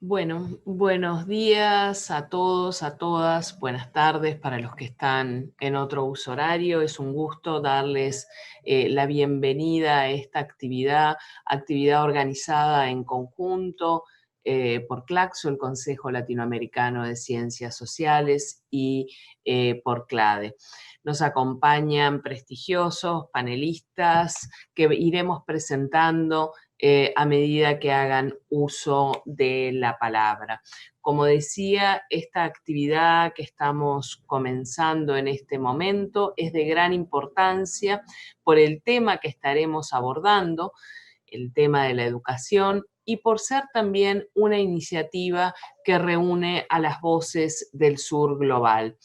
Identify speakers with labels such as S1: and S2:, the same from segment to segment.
S1: Bueno, buenos días a todos, a todas, buenas tardes para los que están en otro uso horario. Es un gusto darles la bienvenida a esta actividad organizada en conjunto por CLACSO, el Consejo Latinoamericano de Ciencias Sociales, y por CLADE. Nos acompañan prestigiosos panelistas que iremos presentando a medida que hagan uso de la palabra. Como decía, esta actividad que estamos comenzando en este momento es de gran importancia por el tema que estaremos abordando, el tema de la educación, y por ser también una iniciativa que reúne a las voces del Sur Global.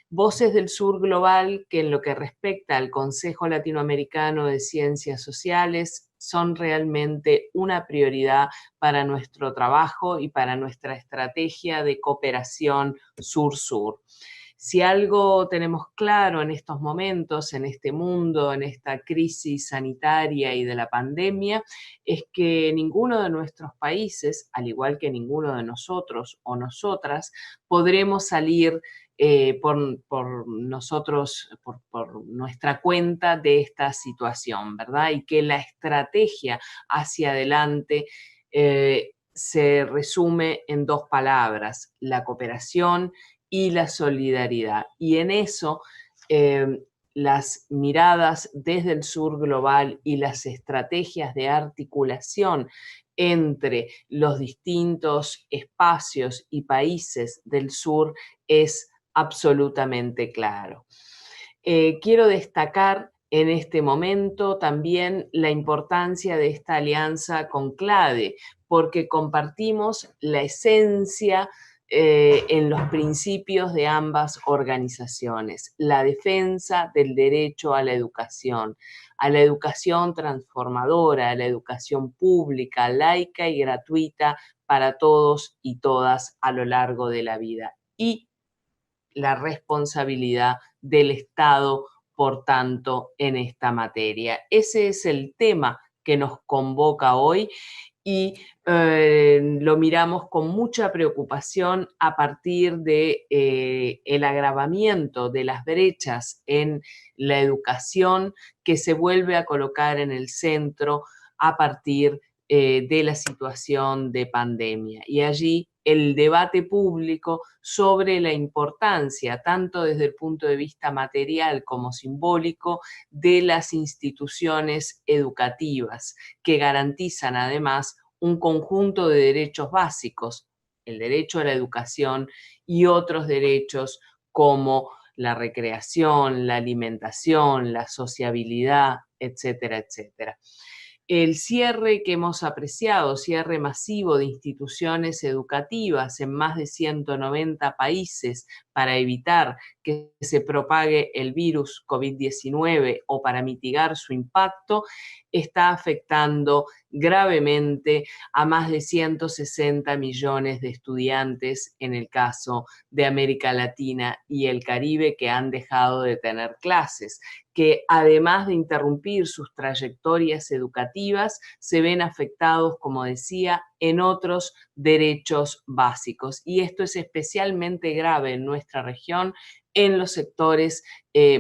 S1: Voces del Sur Global que en lo que respecta al Consejo Latinoamericano de Ciencias Sociales son realmente una prioridad para nuestro trabajo y para nuestra estrategia de cooperación sur-sur. Si algo tenemos claro en estos momentos, en este mundo, en esta crisis sanitaria y de la pandemia, es que ninguno de nuestros países, al igual que ninguno de nosotros o nosotras, podremos salir por nosotros, por nuestra cuenta de esta situación, ¿verdad? Y que la estrategia hacia adelante se resume en dos palabras: la cooperación y la solidaridad. Y en eso las miradas desde el Sur Global y las estrategias de articulación entre los distintos espacios y países del sur es absolutamente claro. Quiero destacar en este momento también la importancia de esta alianza con CLADE, porque compartimos la esencia en los principios de ambas organizaciones: la defensa del derecho a la educación transformadora, a la educación pública, laica y gratuita para todos y todas a lo largo de la vida, y la responsabilidad del Estado, por tanto, en esta materia. Ese es el tema que nos convoca hoy y lo miramos con mucha preocupación a partir de el agravamiento de las brechas en la educación, que se vuelve a colocar en el centro a partir de la situación de pandemia. Y allí el debate público sobre la importancia, tanto desde el punto de vista material como simbólico, de las instituciones educativas, que garantizan además un conjunto de derechos básicos: el derecho a la educación y otros derechos como la recreación, la alimentación, la sociabilidad, etcétera, etcétera. El cierre que hemos apreciado, cierre masivo de instituciones educativas en más de 190 países para evitar que se propague el virus COVID-19 o para mitigar su impacto, está afectando gravemente a más de 160 millones de estudiantes en el caso de América Latina y el Caribe, que han dejado de tener clases, que además de interrumpir sus trayectorias educativas, se ven afectados, como decía, en otros derechos básicos. Y esto es especialmente grave en nuestra región, en los sectores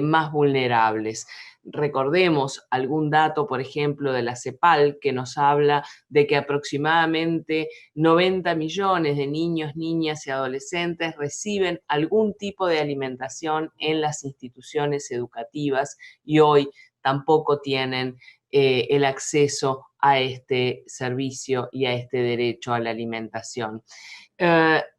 S1: más vulnerables. Recordemos algún dato, por ejemplo, de la CEPAL, que nos habla de que aproximadamente 90 millones de niños, niñas y adolescentes reciben algún tipo de alimentación en las instituciones educativas y hoy tampoco tienen el acceso a este servicio y a este derecho a la alimentación.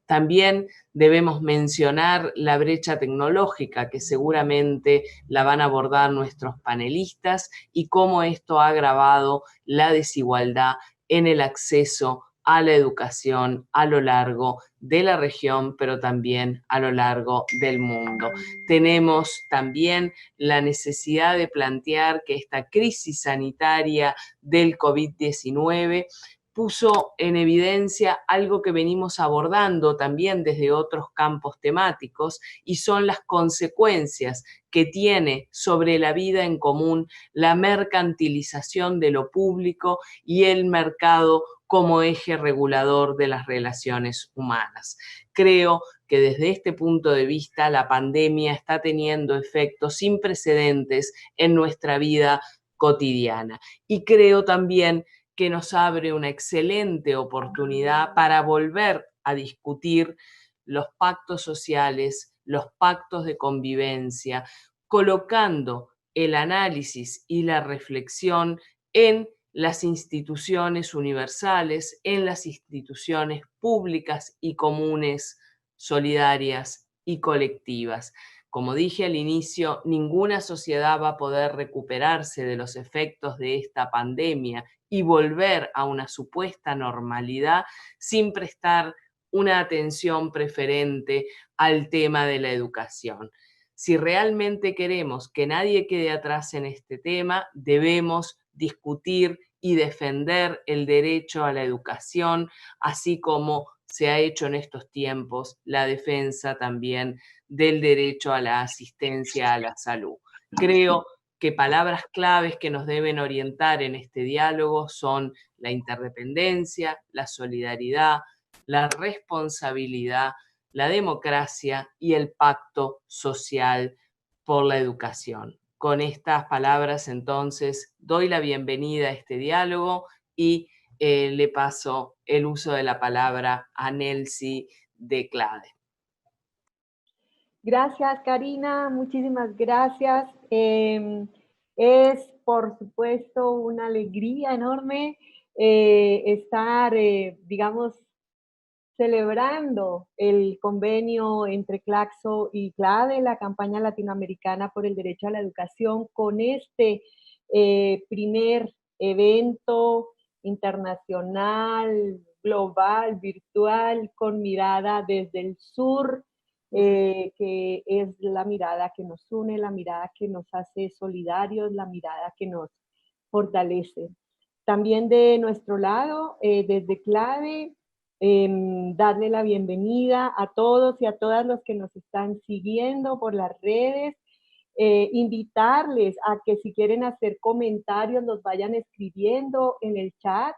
S1: También debemos mencionar la brecha tecnológica, que seguramente la van a abordar nuestros panelistas, y cómo esto ha agravado la desigualdad en el acceso a la educación a lo largo de la región, pero también a lo largo del mundo. Tenemos también la necesidad de plantear que esta crisis sanitaria del COVID-19 puso en evidencia algo que venimos abordando también desde otros campos temáticos, y son las consecuencias que tiene sobre la vida en común la mercantilización de lo público y el mercado como eje regulador de las relaciones humanas. Creo que desde este punto de vista la pandemia está teniendo efectos sin precedentes en nuestra vida cotidiana. Y creo también que nos abre una excelente oportunidad para volver a discutir los pactos sociales, los pactos de convivencia, colocando el análisis y la reflexión en las instituciones universales, en las instituciones públicas y comunes, solidarias y colectivas. Como dije al inicio, ninguna sociedad va a poder recuperarse de los efectos de esta pandemia y volver a una supuesta normalidad sin prestar una atención preferente al tema de la educación. Si realmente queremos que nadie quede atrás en este tema, debemos discutir y defender el derecho a la educación, así como se ha hecho en estos tiempos la defensa también del derecho a la asistencia a la salud. Creo que palabras claves que nos deben orientar en este diálogo son la interdependencia, la solidaridad, la responsabilidad, la democracia y el pacto social por la educación. Con estas palabras, entonces, doy la bienvenida a este diálogo y le paso el uso de la palabra a Nelsy de CLADE.
S2: Gracias, Karina, muchísimas gracias. Es, por supuesto, una alegría enorme estar, digamos, celebrando el convenio entre CLACSO y CLADE, la campaña latinoamericana por el derecho a la educación, con este primer evento internacional, global, virtual, con mirada desde el sur, que es la mirada que nos une, la mirada que nos hace solidarios, la mirada que nos fortalece. También de nuestro lado, desde CLADE, darle la bienvenida a todos y a todas los que nos están siguiendo por las redes, invitarles a que si quieren hacer comentarios los vayan escribiendo en el chat,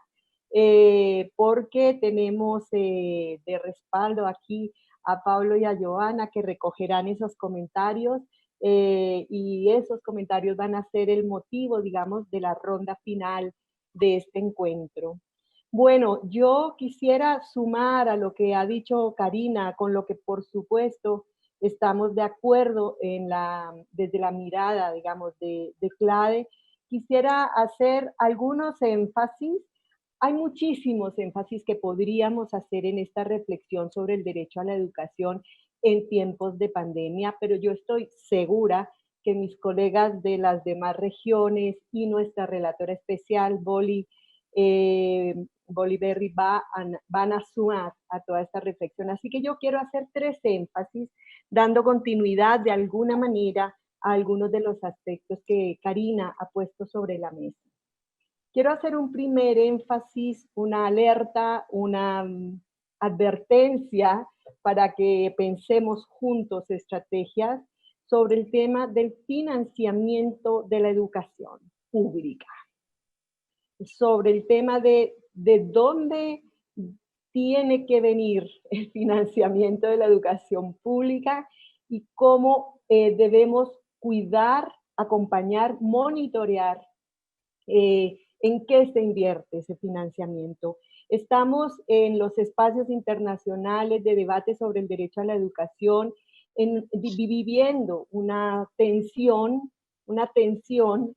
S2: porque tenemos de respaldo aquí a Pablo y a Joana que recogerán esos comentarios, y esos comentarios van a ser el motivo, digamos, de la ronda final de este encuentro. Bueno, yo quisiera sumar a lo que ha dicho Karina, con lo que por supuesto estamos de acuerdo desde la mirada, digamos, de CLADE. Quisiera hacer algunos énfasis. Hay muchísimos énfasis que podríamos hacer en esta reflexión sobre el derecho a la educación en tiempos de pandemia, pero yo estoy segura que mis colegas de las demás regiones y nuestra relatora especial, Boly Barry van a sumar a toda esta reflexión. Así que yo quiero hacer tres énfasis, dando continuidad de alguna manera a algunos de los aspectos que Karina ha puesto sobre la mesa. Quiero hacer un primer énfasis, una alerta, una advertencia para que pensemos juntos estrategias sobre el tema del financiamiento de la educación pública, sobre el tema de dónde tiene que venir el financiamiento de la educación pública y cómo debemos cuidar, acompañar, monitorear en qué se invierte ese financiamiento. Estamos en los espacios internacionales de debate sobre el derecho a la educación, viviendo una tensión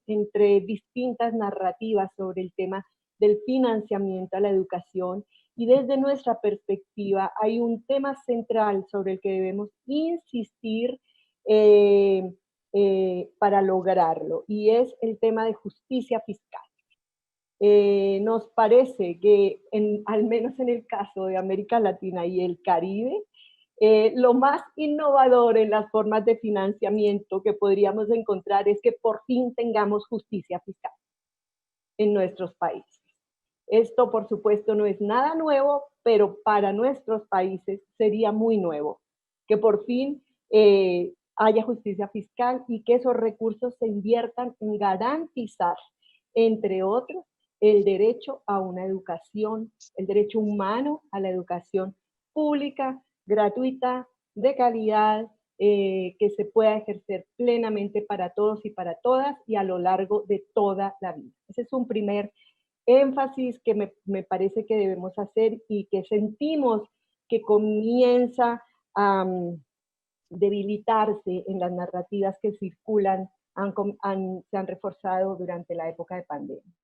S2: entre distintas narrativas sobre el tema del financiamiento a la educación, y desde nuestra perspectiva hay un tema central sobre el que debemos insistir para lograrlo, y es el tema de justicia fiscal. Nos parece que, al menos en el caso de América Latina y el Caribe, lo más innovador en las formas de financiamiento que podríamos encontrar es que por fin tengamos justicia fiscal en nuestros países. Esto, por supuesto, no es nada nuevo, pero para nuestros países sería muy nuevo que por fin haya justicia fiscal y que esos recursos se inviertan en garantizar, entre otros, el derecho a una educación, el derecho humano a la educación pública, gratuita, de calidad, que se pueda ejercer plenamente para todos y para todas y a lo largo de toda la vida. Ese es un primer énfasis que me parece que debemos hacer y que sentimos que comienza a debilitarse en las narrativas que circulan, se han reforzado durante la época de pandemia.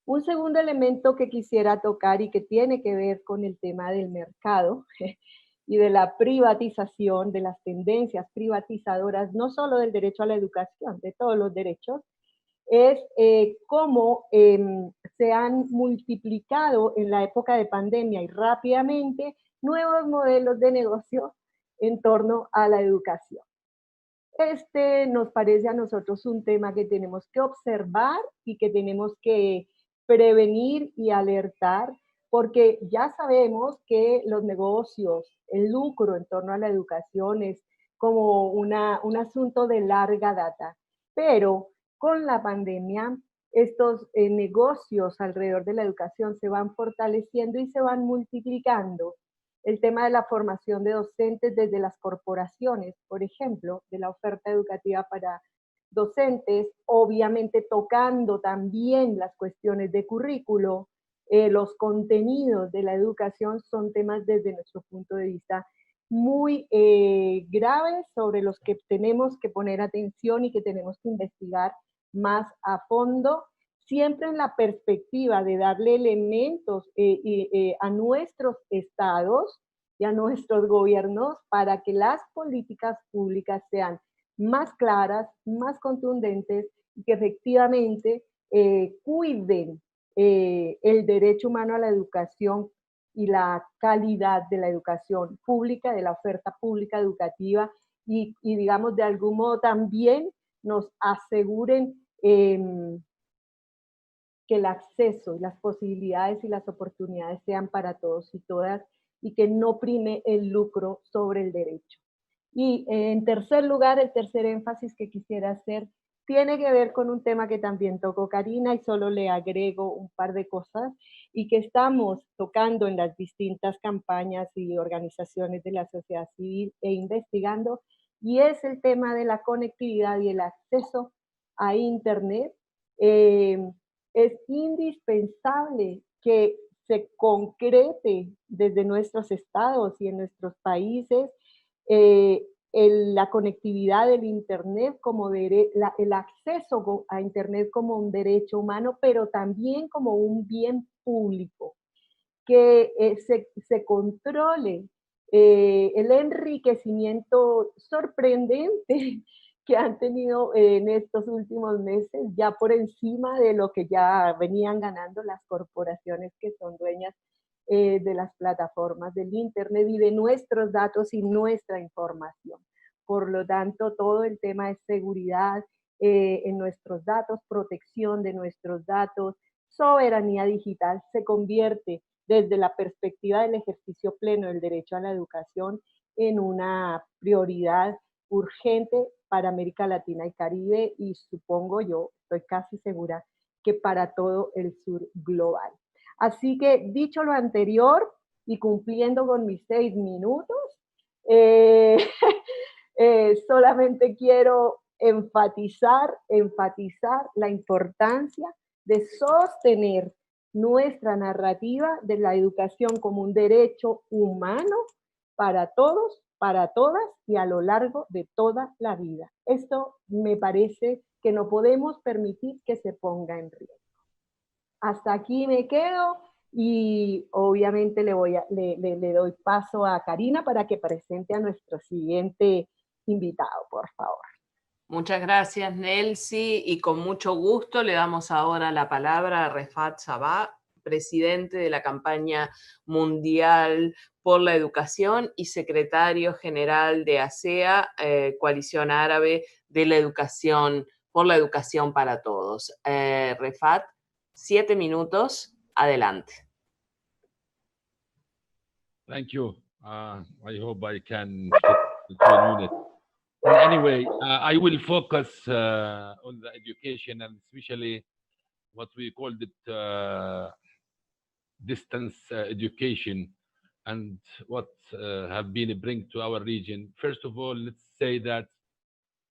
S2: Un segundo elemento que quisiera tocar y que tiene que ver con el tema del mercado y de la privatización, de las tendencias privatizadoras, no solo del derecho a la educación, de todos los derechos, es cómo se han multiplicado en la época de pandemia y rápidamente nuevos modelos de negocio en torno a la educación. Este nos parece a nosotros un tema que tenemos que observar y que tenemos que prevenir y alertar, porque ya sabemos que los negocios, el lucro en torno a la educación es como un asunto de larga data, pero con la pandemia estos negocios alrededor de la educación se van fortaleciendo y se van multiplicando. El tema de la formación de docentes desde las corporaciones, por ejemplo, de la oferta educativa para docentes, obviamente tocando también las cuestiones de currículo, los contenidos de la educación son temas desde nuestro punto de vista muy graves sobre los que tenemos que poner atención y que tenemos que investigar más a fondo, siempre en la perspectiva de darle elementos a nuestros estados y a nuestros gobiernos para que las políticas públicas sean más claras, más contundentes y que efectivamente cuiden el derecho humano a la educación y la calidad de la educación pública, de la oferta pública educativa y digamos, de algún modo también nos aseguren que el acceso y las posibilidades y las oportunidades sean para todos y todas y que no prime el lucro sobre el derecho. Y en tercer lugar, el tercer énfasis que quisiera hacer tiene que ver con un tema que también tocó Karina y solo le agrego un par de cosas y que estamos tocando en las distintas campañas y organizaciones de la sociedad civil e investigando, y es el tema de la conectividad y el acceso a Internet. Es indispensable que se concrete desde nuestros estados y en nuestros países la conectividad del Internet como el acceso a Internet como un derecho humano, pero también como un bien público, que se controle el enriquecimiento sorprendente que han tenido en estos últimos meses, ya por encima de lo que ya venían ganando las corporaciones que son dueñas de las plataformas del Internet y de nuestros datos y nuestra información. Por lo tanto, todo el tema de seguridad en nuestros datos, protección de nuestros datos, soberanía digital se convierte desde la perspectiva del ejercicio pleno del derecho a la educación en una prioridad urgente para América Latina y Caribe y supongo yo, estoy casi segura, que para todo el sur global. Así que dicho lo anterior y cumpliendo con mis 6 minutos, solamente quiero enfatizar la importancia de sostener nuestra narrativa de la educación como un derecho humano para todos, para todas y a lo largo de toda la vida. Esto me parece que no podemos permitir que se ponga en riesgo. Hasta aquí me quedo y obviamente le doy paso a Karina para que presente a nuestro siguiente invitado, por favor.
S1: Muchas gracias, Nelsy, y con mucho gusto le damos ahora la palabra a Refaat Sabbah, presidente de la Campaña Mundial por la Educación y secretario general de ASEA, Coalición Árabe de la Educación, por la Educación para Todos. Refaat, 7 minutos, adelante.
S3: Thank you. I hope I can fit 2 minutes. Anyway, I will focus on the education and especially what we called it distance education, and what have been bring to our region. First of all, let's say that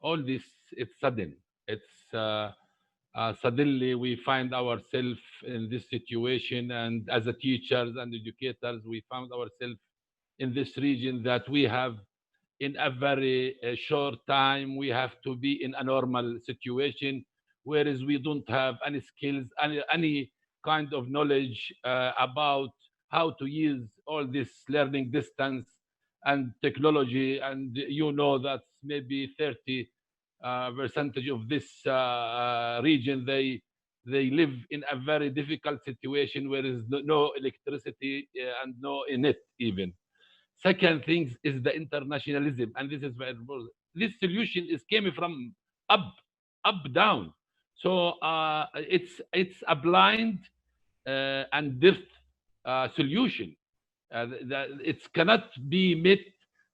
S3: all this, it's sudden. It's suddenly we find ourselves in this situation, and as a teachers and educators, we found ourselves in this region that we have in a very short time, we have to be in a normal situation, whereas we don't have any skills, any kind of knowledge about how to use all this learning distance and technology. And you know that maybe 30 percentage of this region, they live in a very difficult situation where there is no electricity and no net even. Second thing is the internationalism, and this is very important. This solution is came from up, down. So it's a blind and deaf solution. It cannot be met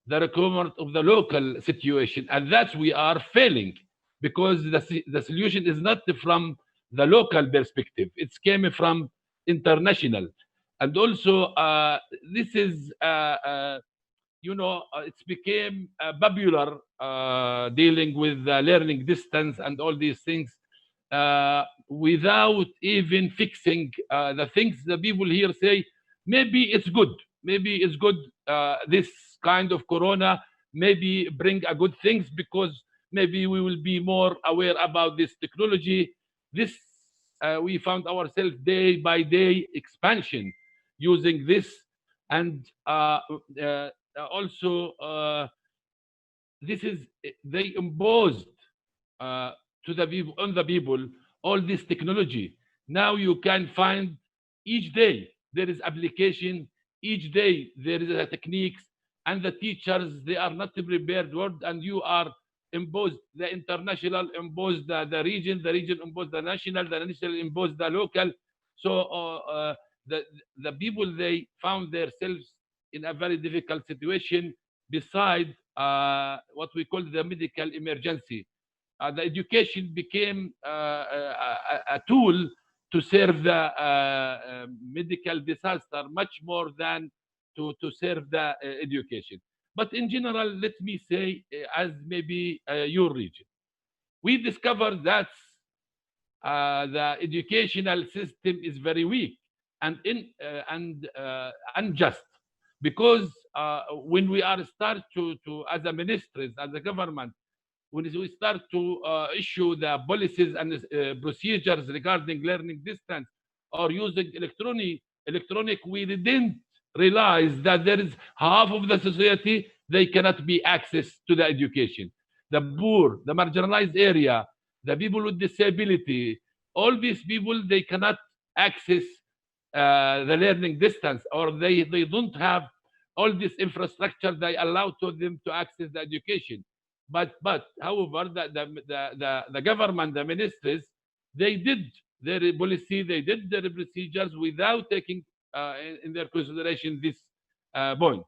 S3: the requirement of the local situation, and that's we are failing because the solution is not from the local perspective. It's came from international, and also this is it's became popular dealing with learning distance and all these things without even fixing the things the people here say. Maybe it's good. Maybe it's good. This kind of corona maybe bring a good things because maybe we will be more aware about this technology. This we found ourselves day by day expansion using this, and also this is they imposed to the people on the people all this technology. Now you can find each day there is application, each day there is a techniques, and the teachers they are not prepared word, and you are imposed the international, imposed the region imposed the national imposed the local. So the people they found themselves in a very difficult situation. Beside what we call the medical emergency, the education became a tool to serve the medical disaster much more than to serve the education. But in general, let me say, as maybe your region, we discovered that the educational system is very weak and unjust, because when we are start to as a ministries, as a government, when we start to issue the policies and procedures regarding learning distance or using electronic, we didn't realize that there is half of the society they cannot be access to the education. The poor, the marginalized area, the people with disability, all these people they cannot access the learning distance, or they don't have all this infrastructure they allow to them to access the education. But however, the government, the ministries, they did their policy, they did their procedures without taking in their consideration this point.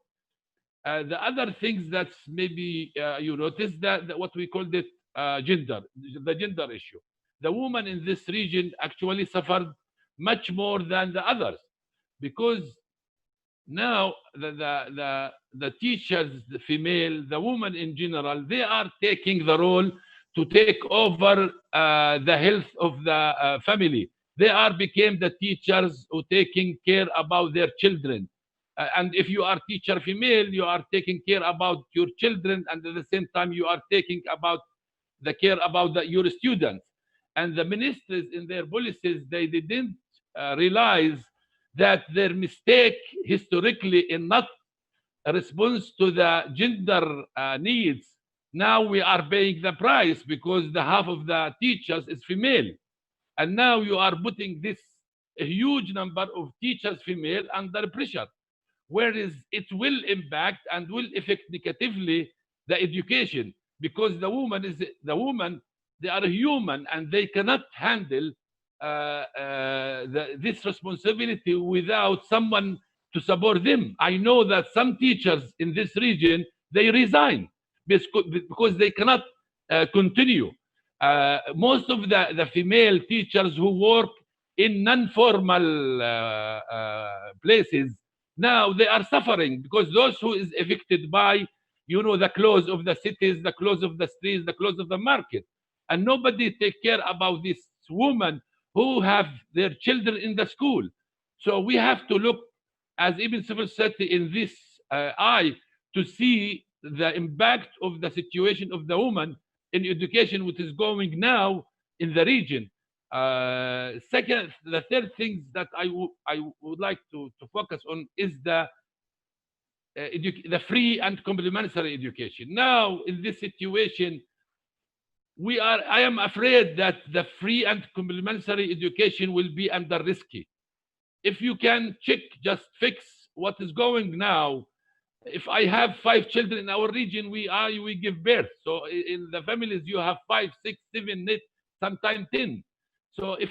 S3: The other things that maybe you notice that what we called it the gender issue. The woman in this region actually suffered much more than the others, because now the teachers, the female, the woman in general, they are taking the role to take over the health of the family. They are became the teachers who taking care about their children. And if you are teacher female, you are taking care about your children, and at the same time you are taking about the care about your students. And the ministers in their policies, they didn't realize that their mistake historically in not a response to the gender needs. Now we are paying the price because the half of the teachers is female, and now you are putting this a huge number of teachers female under pressure, whereas it will impact and will affect negatively the education, because the woman they are human and they cannot handle this responsibility without someone to support them. I know that some teachers in this region they resign because they cannot continue. Most of the female teachers who work in non-formal places, now they are suffering because those who is affected by, you know, the close of the cities, the close of the streets, the close of the market, and nobody take care about this woman who have their children in the school. So we have to look as even civil society in this eye to see the impact of the situation of the woman in education, which is going now in the region. Second, the third thing that I would like to focus on is the free and complementary education. Now, in this situation, I am afraid that the free and complementary education will be under risky. If you can check, just fix what is going now. If I have 5 children in our region, we give birth. So in the families you have 5, 6, 7, 8, sometimes 10. So if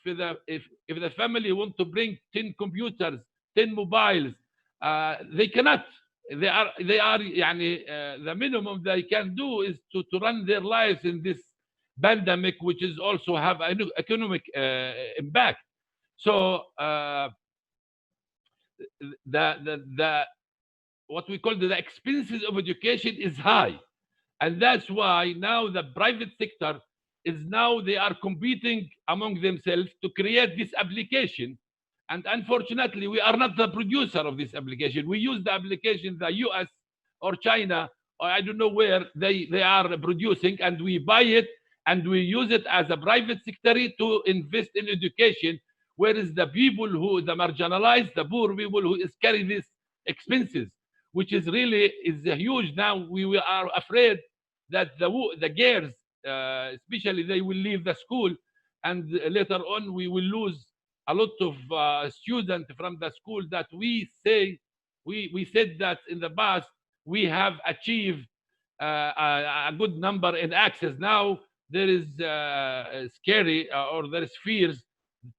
S3: the family want to bring 10 computers, 10 mobiles, they cannot. They are the minimum they can do is to run their lives in this pandemic, which is also have an economic impact. So the what we call the expenses of education is high, and that's why now the private sector is they are competing among themselves to create this application. And unfortunately, we are not the producer of this application. We use the application the US or China, or I don't know where they are producing, and we buy it and we use it as a private sector to invest in education, whereas the people who, the marginalized, the poor people who carry these expenses, which is really huge. Now we are afraid that the girls, especially, they will leave the school, and later on we will lose a lot of students from the school that we said that in the past we have achieved a good number in access. Now there is scary or there is fears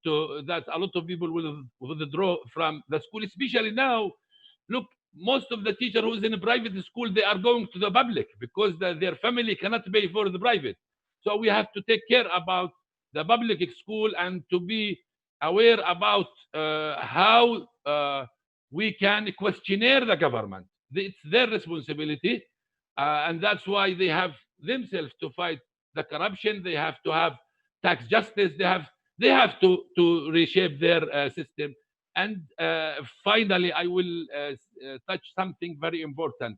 S3: that a lot of people will withdraw from the school, especially now. Look, most of the teachers who is in a private school, they are going to the public because their family cannot pay for the private. So we have to take care about the public school and to be aware about how we can questionnaire the government. It's their responsibility, and that's why they have themselves to fight the corruption. They have to have tax justice. They have to reshape their system. And finally, I will touch something very important.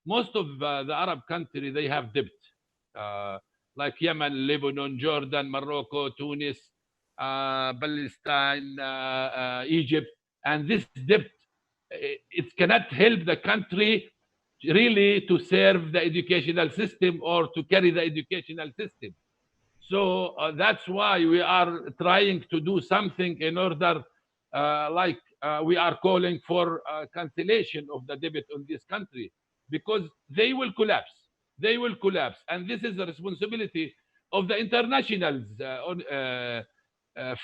S3: Most of the Arab countries, they have debt, like Yemen, Lebanon, Jordan, Morocco, Tunis, Palestine, Egypt. And this debt, it cannot help the country really to serve the educational system or to carry the educational system. So that's why we are trying to do something in order, we are calling for cancellation of the debt on this country, because they will collapse. They will collapse. And this is the responsibility of the international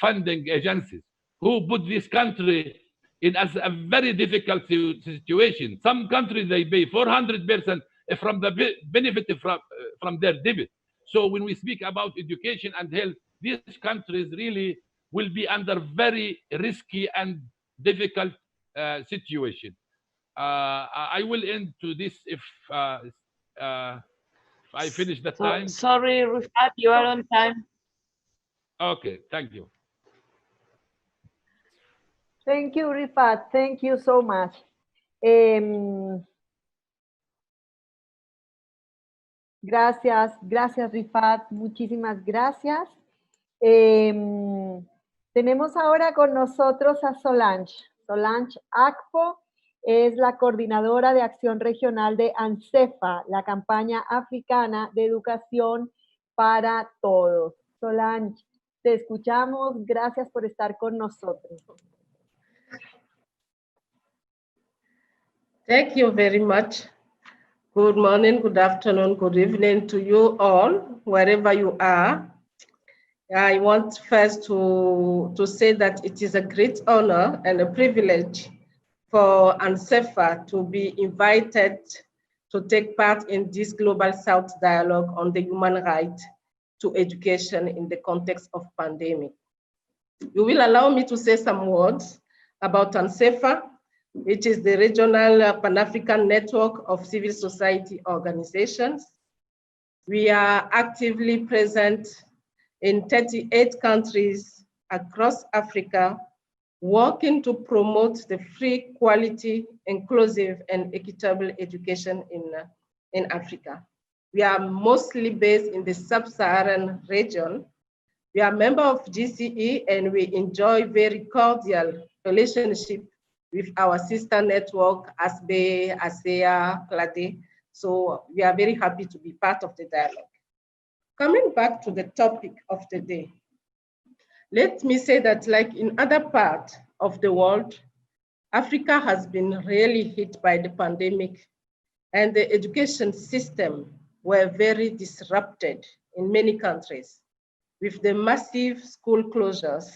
S3: funding agencies who put this country in as a very difficult situation. Some countries, they pay 400% from the benefit from their debt. So when we speak about education and health, these countries really will be under very risky and difficult situation. I will end to this if I finish the time.
S1: Sorry, Refaat, you are on time.
S3: Okay, thank you.
S2: Thank you, Refaat. Thank you so much. Gracias, Refaat. Muchísimas gracias. Tenemos ahora con nosotros a Solange Akpo. Es la coordinadora de acción regional de ANCEFA, la Campaña Africana de Educación para Todos. Solange, te escuchamos. Gracias por estar con nosotros.
S4: Thank you very much. Good morning, good afternoon, good evening to you all, wherever you are. I want first to say that it is a great honor and a privilege for ANCEFA to be invited to take part in this Global South Dialogue on the human right to education in the context of pandemic. You will allow me to say some words about UNCEFA, which is the regional Pan-African network of civil society organizations. We are actively present in 38 countries across Africa, working to promote the free, quality, inclusive, and equitable education in Africa. We are mostly based in the sub-Saharan region. We are a member of GCE, and we enjoy very cordial relationship with our sister network, ASBE, ASEA, CLADE. So we are very happy to be part of the dialogue. Coming back to the topic of the day, let me say that like in other parts of the world, Africa has been really hit by the pandemic, and the education system were very disrupted in many countries with the massive school closures.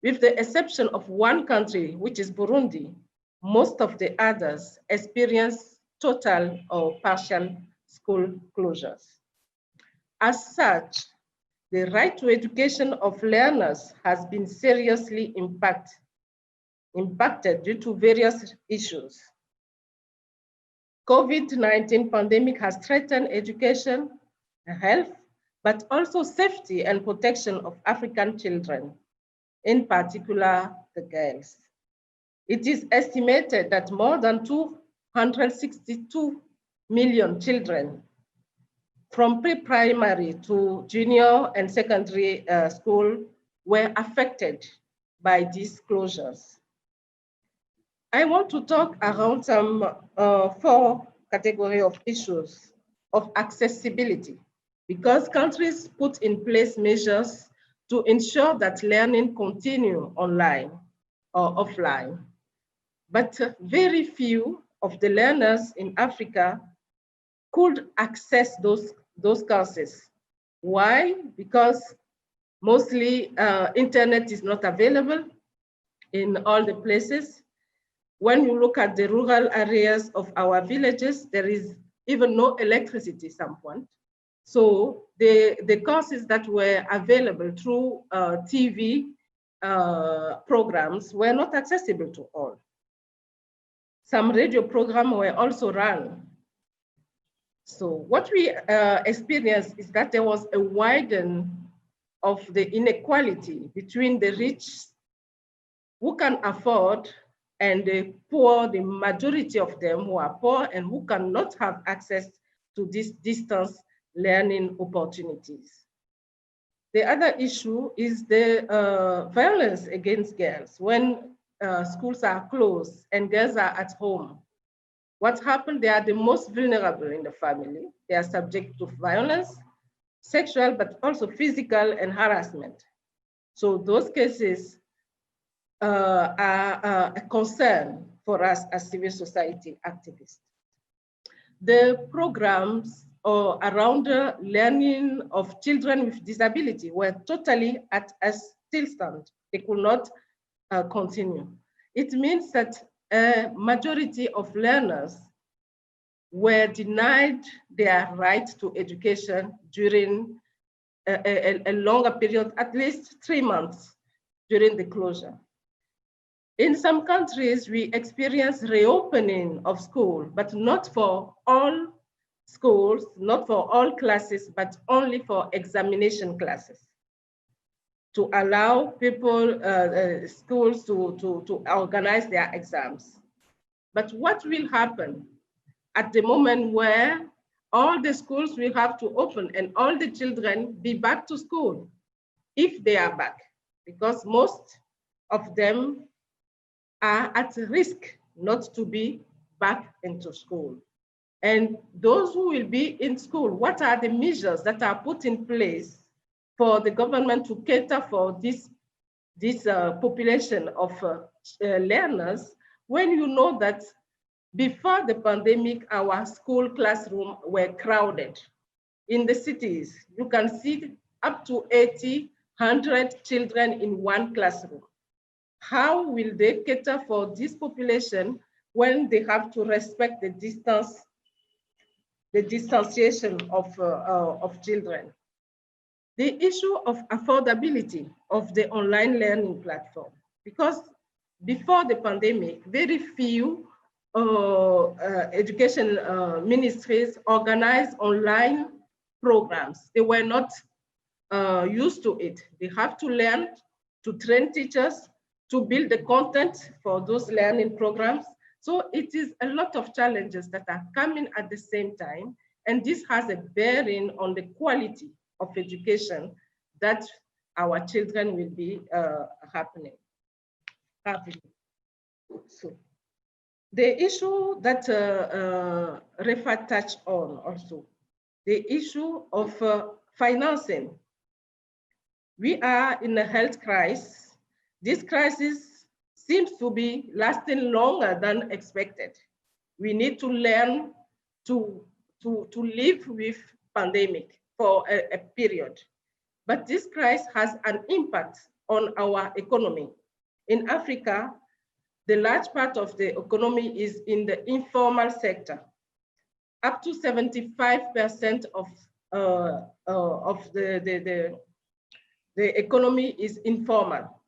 S4: With the exception of one country, which is Burundi, most of the others experienced total or partial school closures. As such, the right to education of learners has been seriously impacted due to various issues. COVID-19 pandemic has threatened education, health, but also safety and protection of African children, in particular the girls. It is estimated that more than 262 million children from pre-primary to junior and secondary school were affected by these closures. I want to talk around some 4 categories of issues of accessibility, because countries put in place measures to ensure that learning continue online or offline. But very few of the learners in Africa could access those courses. Why? Because mostly internet is not available in all the places. When you look at the rural areas of our villages, there is even no electricity at some point. So the courses that were available through TV programs were not accessible to all. Some radio programs were also run. So what we experienced is that there was a widening of the inequality between the rich who can afford and the poor, the majority of them who are poor and who cannot have access to these distance learning opportunities. The other issue is the violence against girls. When schools are closed and girls are at home, what happened? They are the most vulnerable in the family. They are subject to violence, sexual, but also physical and harassment. So those cases are a concern for us as civil society activists. The programs around the learning of children with disability were totally at a stillstand. They could not continue. It means that a majority of learners were denied their right to education during a longer period, at least 3 months during the closure. In some countries, we experienced reopening of school, but not for all schools, not for all classes, but only for examination classes, to allow people, schools to organize their exams. But what will happen at the moment where all the schools will have to open and all the children be back to school, if they are back? Because most of them are at risk not to be back into school. And those who will be in school, what are the measures that are put in place for the government to cater for this population of learners, when you know that before the pandemic, our school classrooms were crowded. In the cities, you can see up to 80, 100 children in one classroom. How will they cater for this population when they have to respect the distanciation of children? the issue of affordability of the online learning platform, because before the pandemic, very few education ministries organized online programs. They were not used to it. They have to learn to train teachers, to build the content for those learning programs. So it is a lot of challenges that are coming at the same time, and this has a bearing on the quality of education that our children will be having. So the issue that Refaat touched on also, the issue of financing. We are in a health crisis. This crisis seems to be lasting longer than expected. We need to learn to live with pandemic for a period. But this crisis has an impact on our economy. In Africa, the large part of the economy is in the informal sector. Up to 75% of the economy is informal.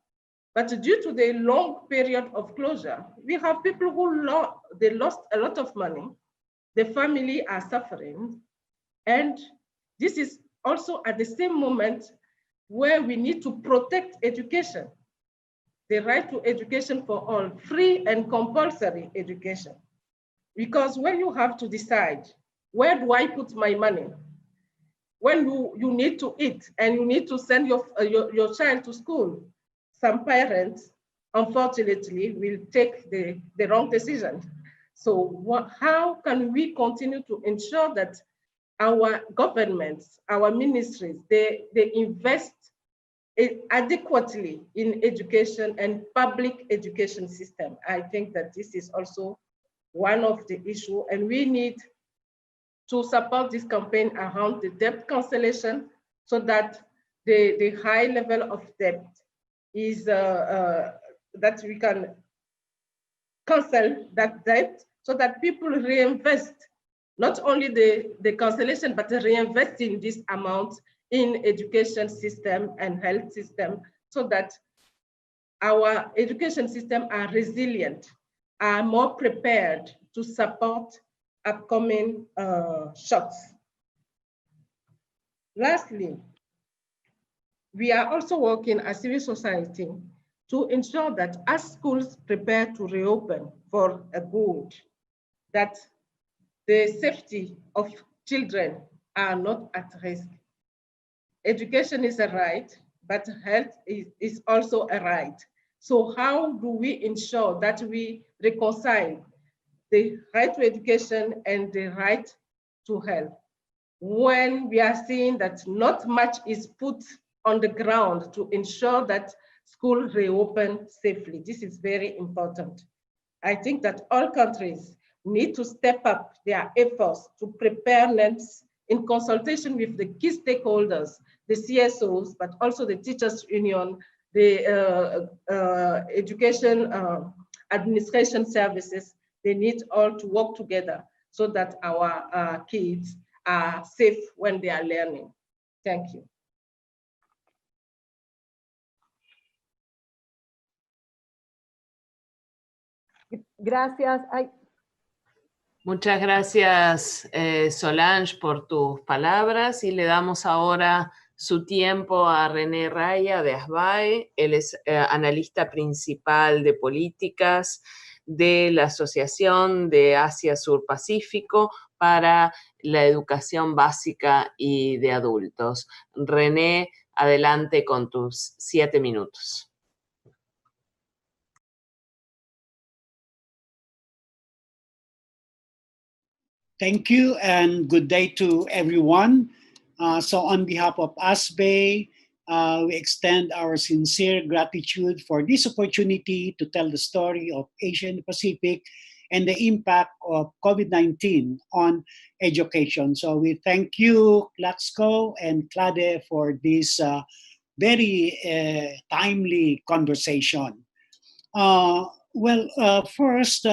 S4: But due to the long period of closure, we have people who lost a lot of money. The family are suffering. And this is also at the same moment where we need to protect education, the right to education for all, free and compulsory education. Because when you have to decide, where do I put my money? When you need to eat and you need to send your child to school, some parents, unfortunately, will take the wrong decision. So how can we continue to ensure that our governments, our ministries, they invest adequately in education and public education system? I think that this is also one of the issues, and we need to support this campaign around the debt cancellation so that the high level of debt is that we can cancel that debt so that people reinvest, not only the cancellation, but reinvesting this amount in education system and health system so that our education system are resilient, are more prepared to support upcoming shocks. Lastly, we are also working as civil society to ensure that as schools prepare to reopen for a good, that the safety of children are not at risk. Education is a right, but health is also a right. So how do we ensure that we reconcile the right to education and the right to health when we are seeing that not much is put on the ground to ensure that school reopen safely? This is very important. I think that all countries need to step up their efforts to prepare NEMS in consultation with the key stakeholders, the CSOs, but also the teachers union, the education administration services. They need all to work together so that our kids are safe when they are learning. Thank you.
S2: Gracias.
S1: Muchas gracias, Solange, por tus palabras, y le damos ahora su tiempo a Rene Raya de ASBAE. Él es analista principal de políticas de la Asociación de Asia Sur Pacífico para la educación básica y de adultos. René, adelante con tus 7 minutos.
S5: Thank you and good day to everyone. So on behalf of ASBAE, we extend our sincere gratitude for this opportunity to tell the story of Asia and the Pacific and the impact of COVID-19 on education. So we thank you, CLACSO and CLADE, for this very timely conversation. First,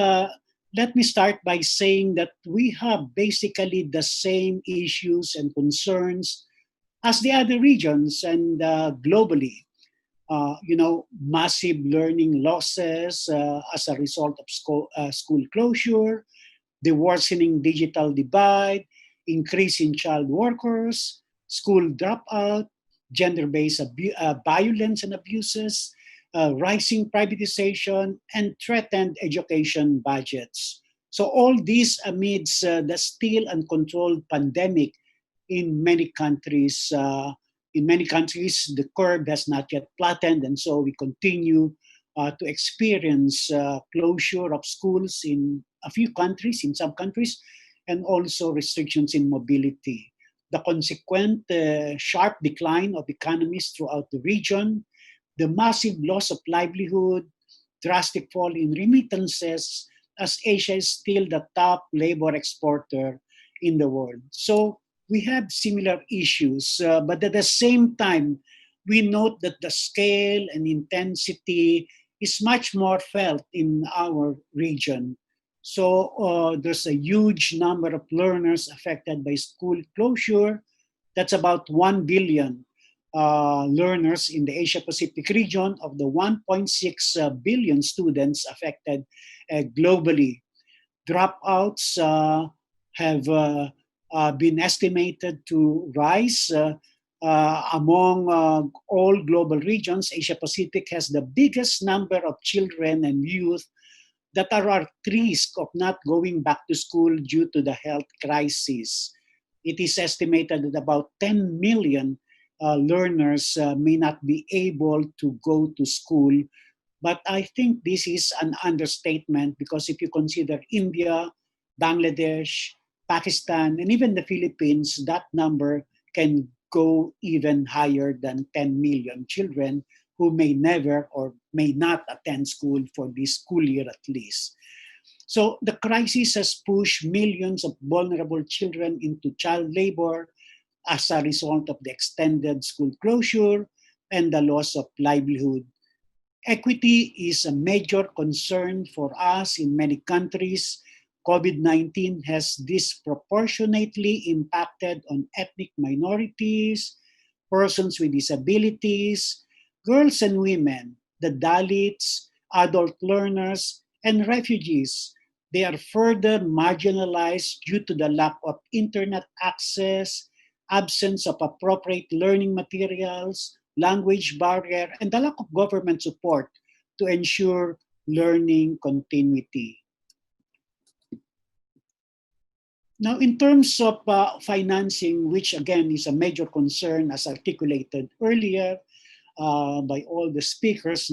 S5: let me start by saying that we have basically the same issues and concerns as the other regions and globally. Massive learning losses as a result of school closure, the worsening digital divide, increase in child workers, school dropout, gender-based violence and abuses, rising privatization, and threatened education budgets. So all these amidst the still uncontrolled pandemic in many countries. In many countries, the curve has not yet flattened, and so we continue to experience closure of schools in a few countries, in some countries, and also restrictions in mobility. The consequent sharp decline of economies throughout the region, the massive loss of livelihood, drastic fall in remittances, as Asia is still the top labor exporter in the world. So we have similar issues, but at the same time, we note that the scale and intensity is much more felt in our region. So there's a huge number of learners affected by school closure. That's about 1 billion learners in the Asia-Pacific region of the 1.6 billion students affected globally. Dropouts have been estimated to rise among all global regions. Asia-Pacific has the biggest number of children and youth that are at risk of not going back to school due to the health crisis. It is estimated that about 10 million learners may not be able to go to school. But I think this is an understatement, because if you consider India, Bangladesh, Pakistan, and even the Philippines, that number can go even higher than 10 million children who may never or may not attend school for this school year at least. So the crisis has pushed millions of vulnerable children into child labor as a result of the extended school closure and the loss of livelihood. Equity is a major concern for us in many countries. COVID-19 has disproportionately impacted on ethnic minorities, persons with disabilities, girls and women, the Dalits, adult learners, and refugees. They are further marginalized due to the lack of internet access, absence of appropriate learning materials, language barrier, and the lack of government support to ensure learning continuity. Now, in terms of financing, which again is a major concern as articulated earlier by all the speakers,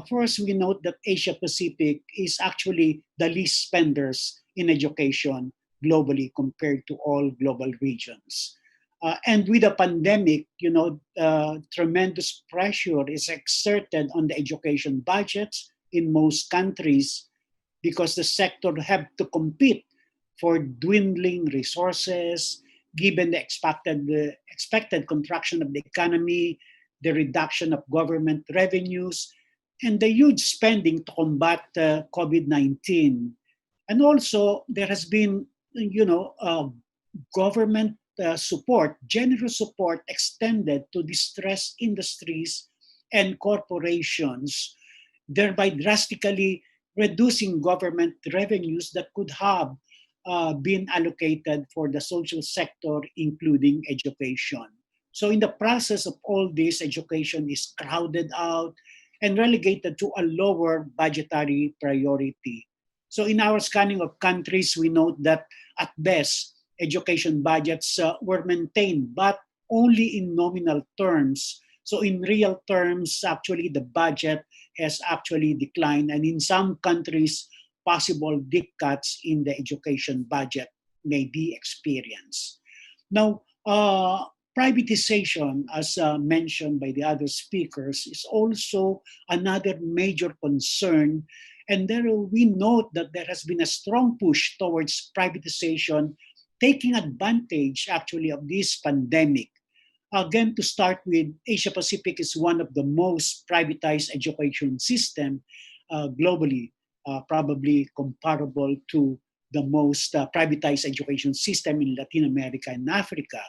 S5: first we note that Asia Pacific is actually the least spenders in education globally compared to all global regions. And with the pandemic, tremendous pressure is exerted on the education budgets in most countries because the sector have to compete for dwindling resources, given the expected contraction of the economy, the reduction of government revenues, and the huge spending to combat COVID-19. And also, there has been, government support, generous support extended to distressed industries and corporations, thereby drastically reducing government revenues that could have been allocated for the social sector, including education. So in the process of all this, education is crowded out and relegated to a lower budgetary priority. So in our scanning of countries, we note that at best, education budgets were maintained, but only in nominal terms. So in real terms, actually, the budget has actually declined. And in some countries, possible deep cuts in the education budget may be experienced. Now, privatization, as mentioned by the other speakers, is also another major concern. And there we note that there has been a strong push towards privatization, taking advantage actually of this pandemic. Again, to start with, Asia Pacific is one of the most privatized education system globally, probably comparable to the most privatized education system in Latin America and Africa.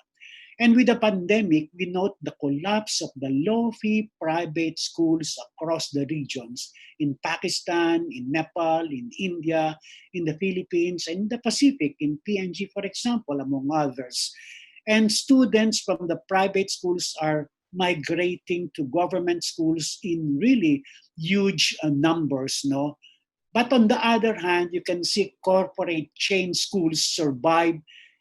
S5: And with the pandemic, we note the collapse of the low-fee private schools across the regions in Pakistan, in Nepal, in India, in the Philippines, and in the Pacific, in PNG, for example, among others. And students from the private schools are migrating to government schools in really huge numbers, no? But on the other hand, you can see corporate chain schools survive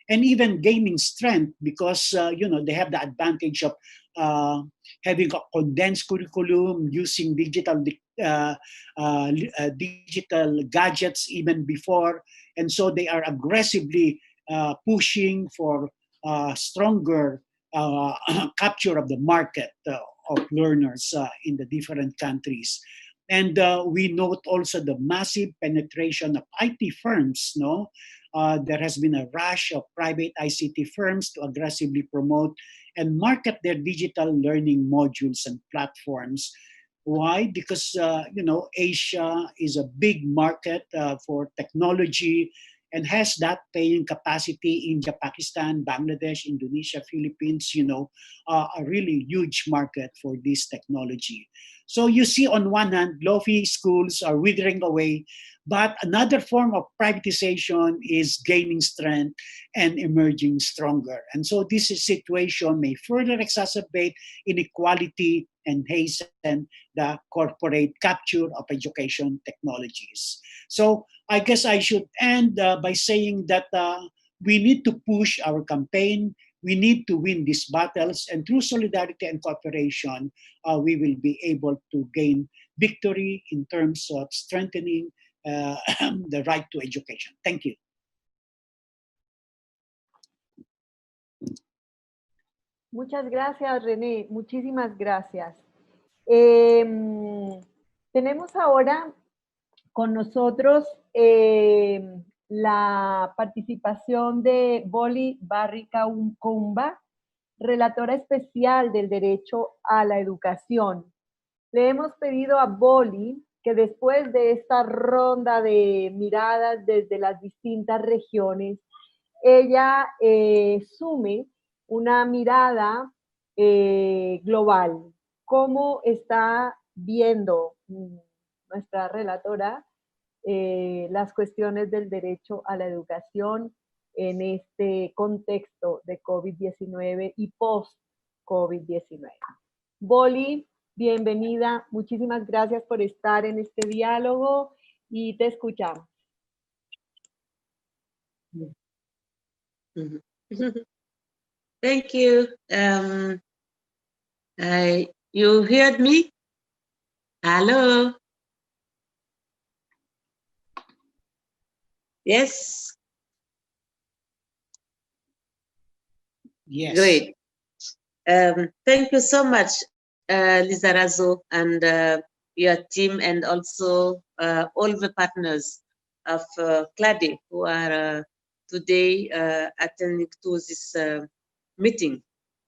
S5: and even gaining strength because they have the advantage of having a condensed curriculum, using digital gadgets even before, and so they are aggressively pushing for stronger capture of the market of learners in the different countries. And we note also the massive penetration of IT firms, no? There has been a rush of private ICT firms to aggressively promote and market their digital learning modules and platforms. Why? Because, Asia is a big market for technology and has that paying capacity. India, Pakistan, Bangladesh, Indonesia, Philippines, a really huge market for this technology. So you see, on one hand, low-fee schools are withering away, but another form of privatization is gaining strength and emerging stronger. And so this situation may further exacerbate inequality and hasten the corporate capture of education technologies. So I guess I should end by saying that we need to push our campaign. We need to win these battles, and through solidarity and cooperation, we will be able to gain victory in terms of strengthening the right to education. Thank you.
S2: Muchas gracias, René. Muchísimas gracias. Tenemos ahora con nosotros la participación de Boly Barry Koumba, relatora especial del Derecho a la Educación. Le hemos pedido a Boly que después de esta ronda de miradas desde las distintas regiones, ella sume una mirada global. ¿Cómo está viendo nuestra relatora las cuestiones del derecho a la educación en este contexto de COVID-19 y post-COVID-19? Boly, bienvenida. Muchísimas gracias por estar en este diálogo y te escuchamos.
S6: Thank you. You heard me? Hello? Yes?
S5: Yes.
S6: Great. Thank you so much, Lizarazo, and your team, and also all the partners of CLADE who are today attending to this meeting.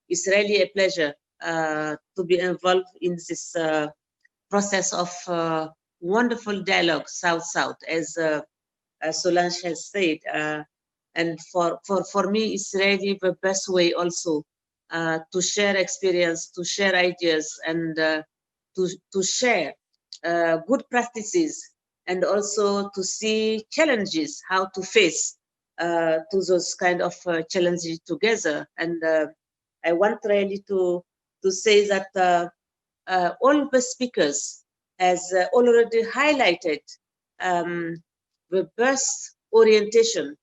S6: It's really a pleasure to be involved in this process of wonderful dialogue, South-South, as Solange has said. And for me, it's really the best way also to share experience, to share ideas, and to share good practices, and also to see challenges, how to face to those kind of challenges together. And I want really to say that all the speakers has already highlighted the best orientation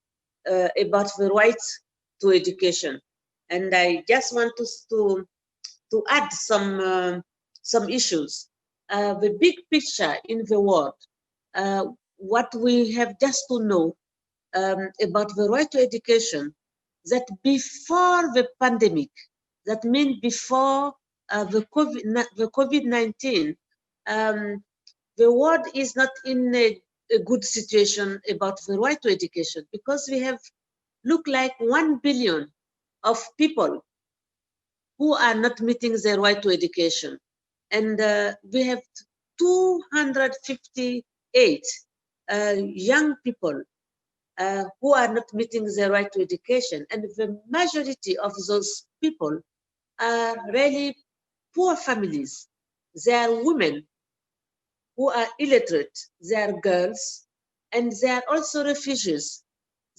S6: about the right to education. And I just want to add some issues. The big picture in the world, what we have just to know about the right to education, that before the pandemic, that means before the COVID-19, the world is not in a good situation about the right to education, because we have look like 1 billion of people who are not meeting their right to education. And we have 258 young people who are not meeting the right to education. And the majority of those people are really poor families. They are women who are illiterate, they are girls, and they are also refugees.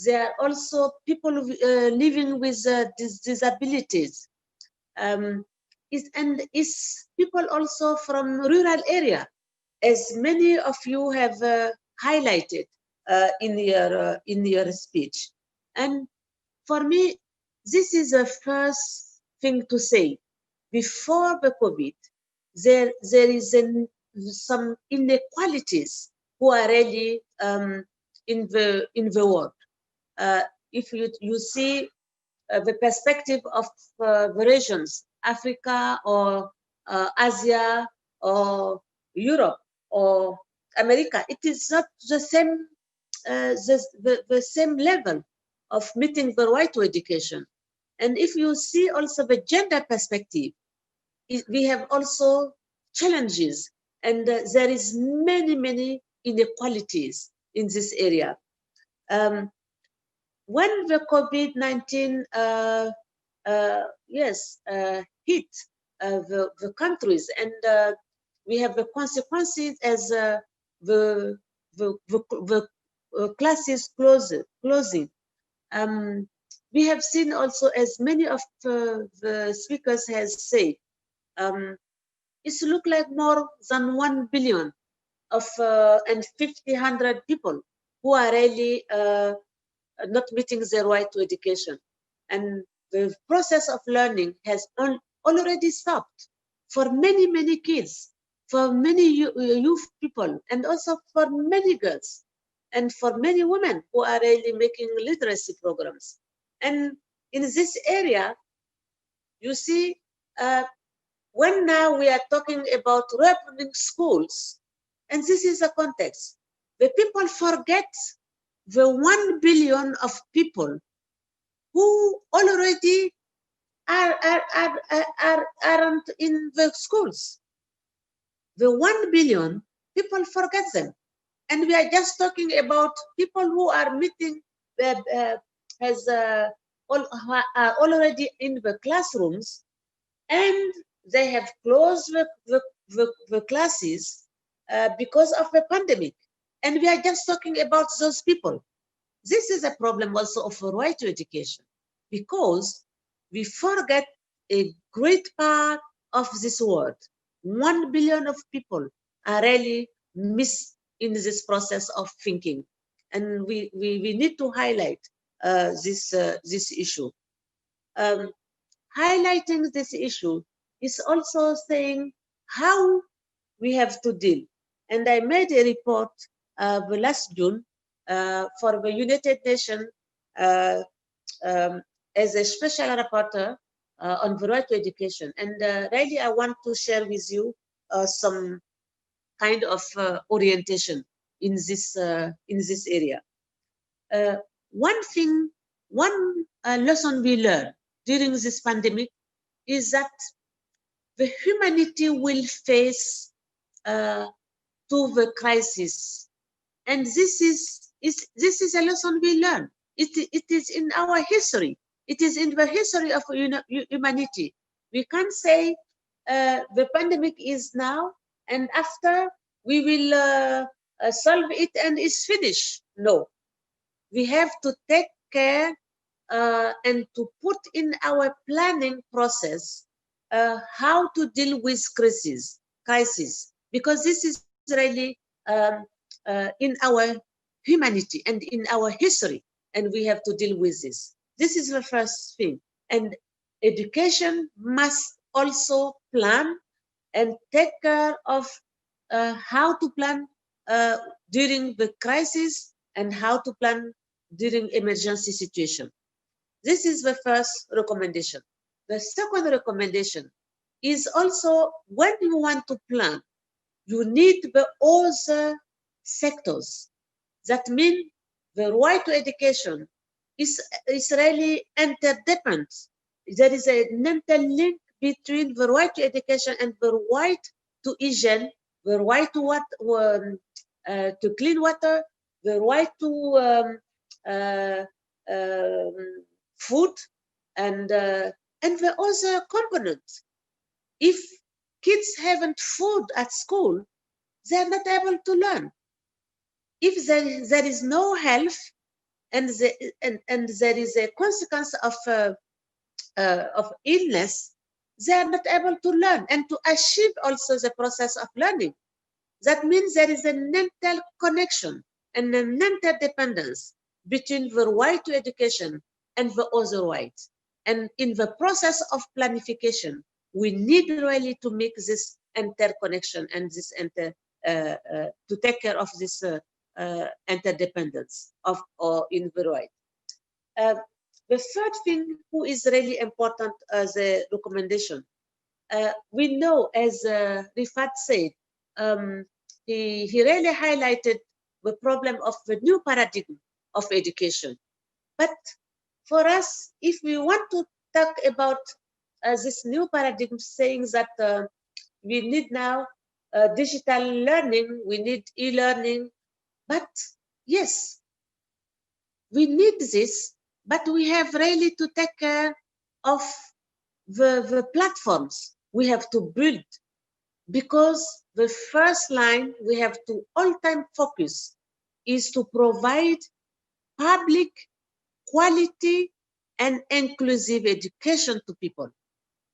S6: They are also people living with disabilities. It's people also from rural area, as many of you have highlighted in your speech. And for me, this is the first thing to say. Before the COVID, there is some inequalities who are really in the world. If you see the perspective of the regions, Africa or Asia or Europe or America, it is not the same the same level of meeting the right to education. And if you see also the gender perspective, we have also challenges, and there is many inequalities in this area. When the COVID-19 hit the countries, and we have the consequences as the classes closing. We have seen also, as many of the speakers has said, it's look like more than 1 billion of and 100 people who are really not meeting their right to education. And the process of learning has already stopped for many kids, for many youth people, and also for many girls, and for many women who are really making literacy programs. And in this area, you see, when now we are talking about reopening schools, and this is a context, the people forget the 1 billion of people who already aren't in the schools. The 1 billion, people forget them. And we are just talking about people who are meeting, already in the classrooms, and they have closed the classes because of the pandemic. And we are just talking about those people. This is a problem also of a right to education, because we forget a great part of this world. 1 billion of people are really missed in this process of thinking. And we need to highlight this issue. Highlighting this issue is also saying how we have to deal. And I made a report last June for the United Nations as a special rapporteur on the right to education. And really, I want to share with you some kind of orientation in this area. One lesson we learned during this pandemic is that the humanity will face to the crisis, and this is a lesson we learn. It is in our history. It is in the history of humanity. We can't say the pandemic is now, and after we will solve it and it's finished. No, we have to take care and to put in our planning process how to deal with crisis, because this is really in our humanity and in our history, and we have to deal with this. This is the first thing. And education must also plan and take care of how to plan during the crisis and how to plan during emergency situation. This is the first recommendation. The second recommendation is also, when you want to plan, you need the other sectors. That means the right to education is really interdependent. There is a mental link between the right to education and the right to hygiene, the right to clean water, the right to food, and the other components. If kids haven't food at school, they are not able to learn. If there is no health, and there is a consequence of illness, they are not able to learn and to achieve also the process of learning. That means there is a mental connection and a mental dependence between the right to education and the other right. And in the process of planification, we need really to make this interconnection and this to take care of this interdependence in the right. The third thing who is really important as a recommendation, we know, as Refaat said, he really highlighted the problem of the new paradigm of education. But for us, if we want to talk about this new paradigm, saying that we need now digital learning, we need e-learning, but yes, we need this, but we have really to take care of the platforms we have to build, because the first line we have to all-time focus is to provide public, quality, and inclusive education to people.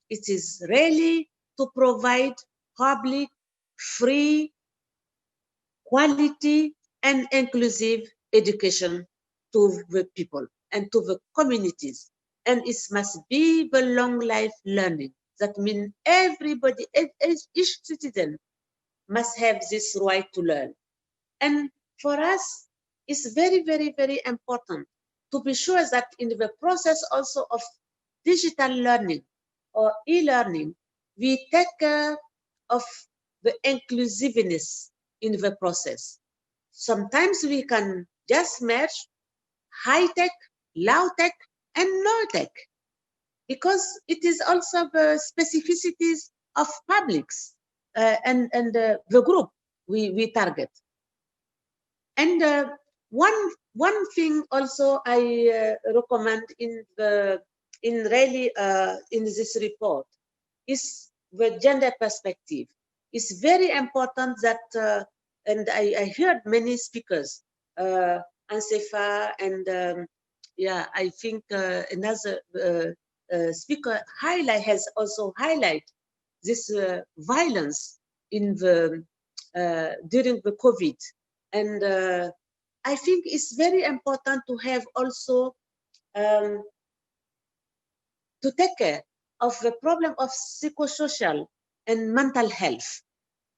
S6: It is really to provide public, free, quality, and inclusive education to the people and to the communities. And it must be the long life learning. That means everybody, each citizen must have this right to learn. And for us, it's very, very, very important to be sure that in the process also of digital learning or e-learning, we take care of the inclusiveness in the process. Sometimes we can just merge high-tech, low-tech, and no-tech, because it is also the specificities of publics and the group we target. And one thing also I recommend in this report is the gender perspective. It's very important that, and I heard many speakers, Ansefa and yeah, I think another speaker has also highlighted this violence in the during the COVID, and I think it's very important to have also to take care of the problem of psychosocial and mental health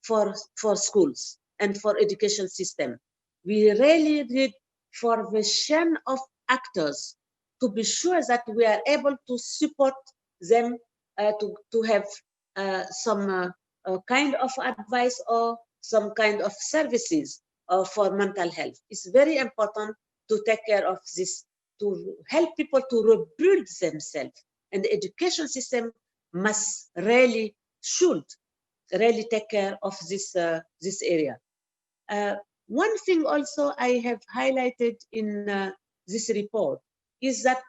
S6: for schools and for education system. We really need for the chain of actors to be sure that we are able to support them to have some kind of advice or some kind of services for mental health. It's very important to take care of this, to help people to rebuild themselves. And the education system should really take care of this area. One thing also I have highlighted in this report is that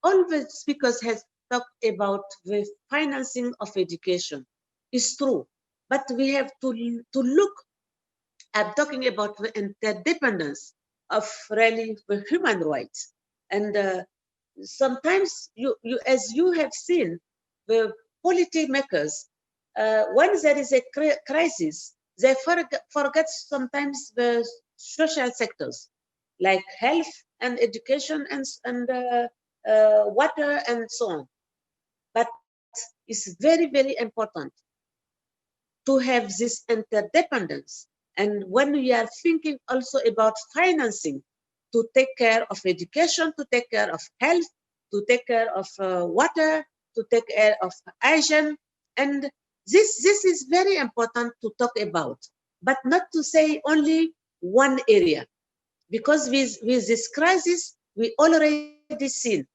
S6: all the speakers have talked about the financing of education. It's true, but we have to look at talking about the interdependence of really the human rights. And sometimes as you have seen, the policy makers, when there is a crisis, they forget sometimes the social sectors like health and education and water and so on. But it's very, very important to have this interdependence. And when we are thinking also about financing, to take care of education, to take care of health, to take care of water, to take care of hygiene, and this is very important to talk about, but not to say only one area, because with this crisis, we already seen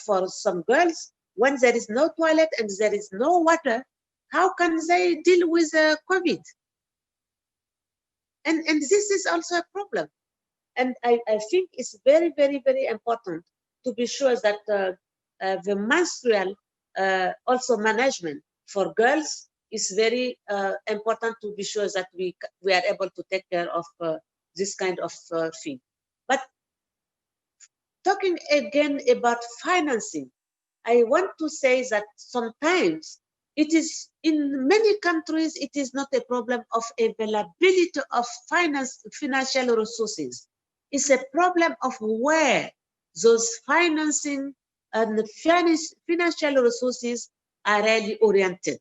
S6: for some girls, when there is no toilet and there is no water, how can they deal with COVID? And this is also a problem. And I think it's very, very, very important to be sure that the menstrual also management for girls is very important to be sure that we are able to take care of this kind of thing. But talking again about financing, I want to say that sometimes it is, in many countries, it is not a problem of availability of financial resources. It's a problem of where those financing and financial resources are really oriented.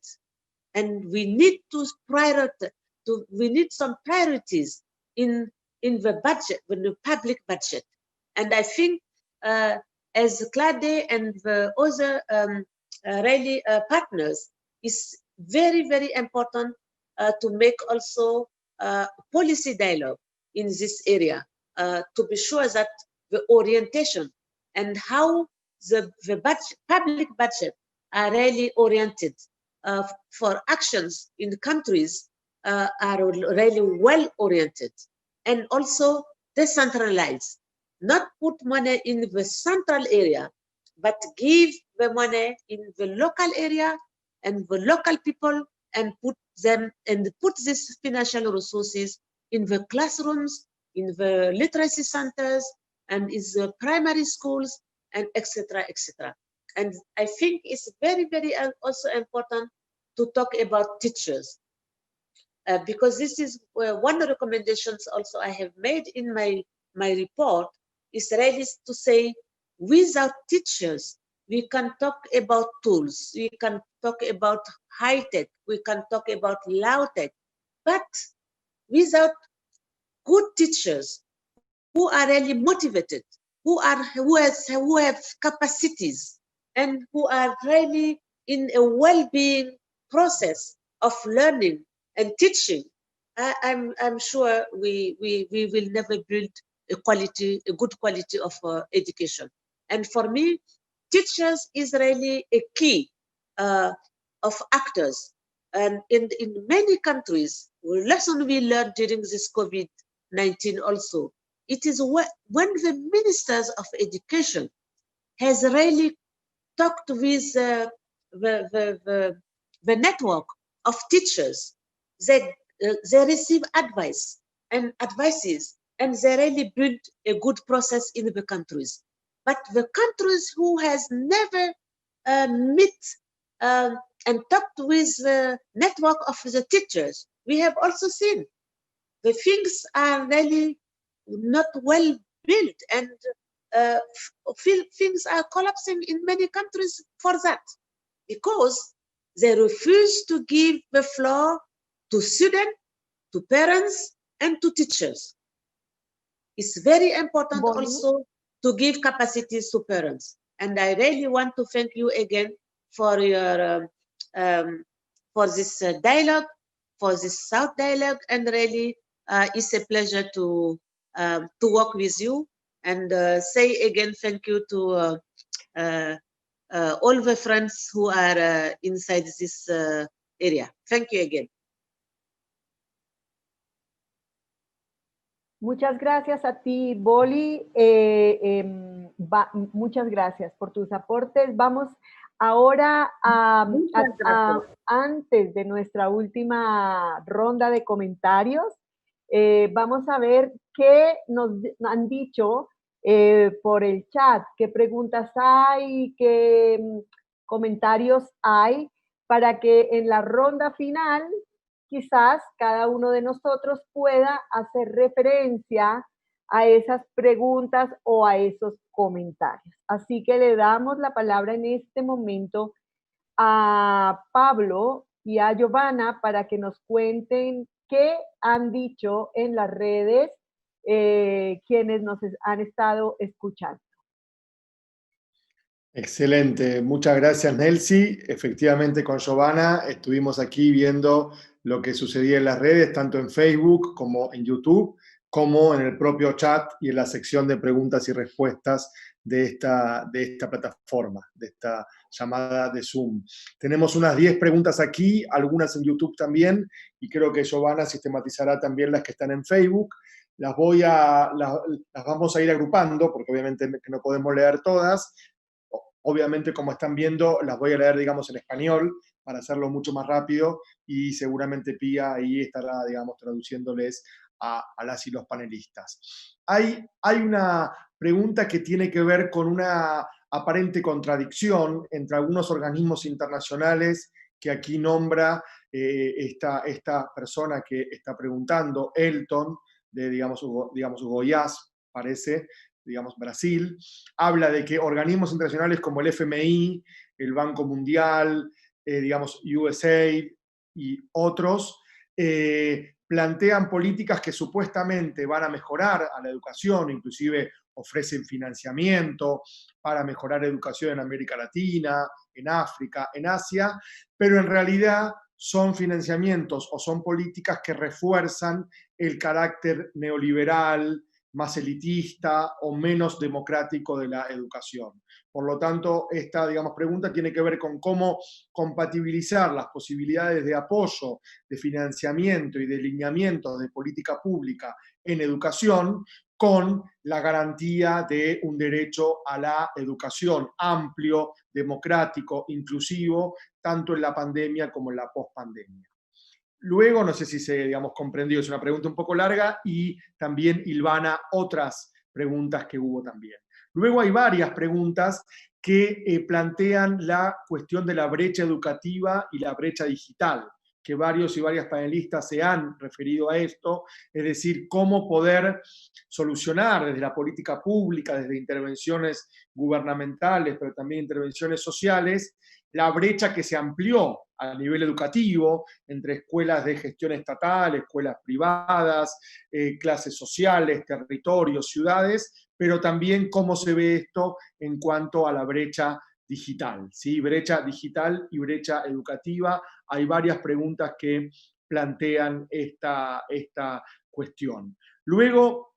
S6: And we need to prioritize, we need some priorities in the budget, in the public budget. And I think as CLADE and the other really partners, is very, very important to make also policy dialogue in this area to be sure that the orientation and how the budget, public budget are really oriented for actions in the countries are really well oriented and also decentralized. Not put money in the central area, but give the money in the local area and the local people, and put them and put these financial resources in the classrooms, in the literacy centers, and in the primary schools, and etc., etc. And I think it's very, very also important to talk about teachers, because this is one of the recommendations also I have made in my report, is really to say, without teachers, we can talk about tools, we can talk about high tech, we can talk about low tech, but without good teachers who are really motivated, who have capacities, and who are really in a well-being process of learning and teaching, I'm sure we will never build a good quality of education. And for me, teachers is really a key of actors. And in many countries, lesson we learned during this COVID-19 also, it is when the ministers of education has really talked with the network of teachers, they receive advice and advices, and they really build a good process in the countries. But the countries who has never met and talked with the network of the teachers, we have also seen the things are really not well built, and things are collapsing in many countries for that, because they refuse to give the floor to students, to parents, and to teachers. It's very important also to give capacities to parents. And I really want to thank you again for your for this dialogue, for this South dialogue, and really it's a pleasure to work with you. And say again thank you to all the friends who are inside this area. Thank you again.
S2: Muchas gracias a ti, Boly. Muchas gracias por tus aportes. Vamos ahora antes de nuestra última ronda de comentarios, vamos a ver qué nos han dicho por el chat, qué preguntas hay, qué comentarios hay, para que en la ronda final quizás cada uno de nosotros pueda hacer referencia a esas preguntas o a esos comentarios. Así que le damos la palabra en este momento a Pablo y a Giovanna para que nos cuenten qué han dicho en las redes quienes nos han estado escuchando.
S7: Excelente, muchas gracias, Nelsy. Efectivamente, con Giovanna estuvimos aquí viendo lo que sucedía en las redes, tanto en Facebook como en YouTube, como en el propio chat y en la sección de preguntas y respuestas de esta plataforma, de esta llamada de Zoom. Tenemos unas 10 preguntas aquí, algunas en YouTube también, y creo que Giovanna sistematizará también las que están en Facebook. las vamos a ir agrupando, porque obviamente que no podemos leer todas. Obviamente, como están viendo, las voy a leer, digamos, en español, para hacerlo mucho más rápido, y seguramente Pía ahí estará, digamos, traduciéndoles a las y los panelistas. Hay una pregunta que tiene que ver con una aparente contradicción entre algunos organismos internacionales que aquí nombra esta persona que está preguntando, Elton, de, digamos, Goiás, parece, digamos, Brasil. Habla de que organismos internacionales como el FMI, el Banco Mundial, digamos, USAID y otros, plantean políticas que supuestamente van a mejorar a la educación, inclusive ofrecen financiamiento para mejorar educación en América Latina, en África, en Asia, pero en realidad son financiamientos o son políticas que refuerzan el carácter neoliberal, más elitista o menos democrático de la educación. Por lo tanto, esta, digamos, pregunta tiene que ver con cómo compatibilizar las posibilidades de apoyo, de financiamiento y de lineamientos de política pública en educación con la garantía de un derecho a la educación amplio, democrático, inclusivo, tanto en la pandemia como en la pospandemia. Luego, no sé si se, digamos, comprendió, es una pregunta un poco larga y también hilvana otras preguntas que hubo también. Luego hay varias preguntas que plantean la cuestión de la brecha educativa y la brecha digital, que varios y varias panelistas se han referido a esto, es decir, cómo poder solucionar desde la política pública, desde intervenciones gubernamentales, pero también intervenciones sociales, la brecha que se amplió a nivel educativo entre escuelas de gestión estatal, escuelas privadas, clases sociales, territorios, ciudades, pero también cómo se ve esto en cuanto a la brecha digital, ¿sí? Brecha digital y brecha educativa. Hay varias preguntas que plantean esta cuestión. Luego,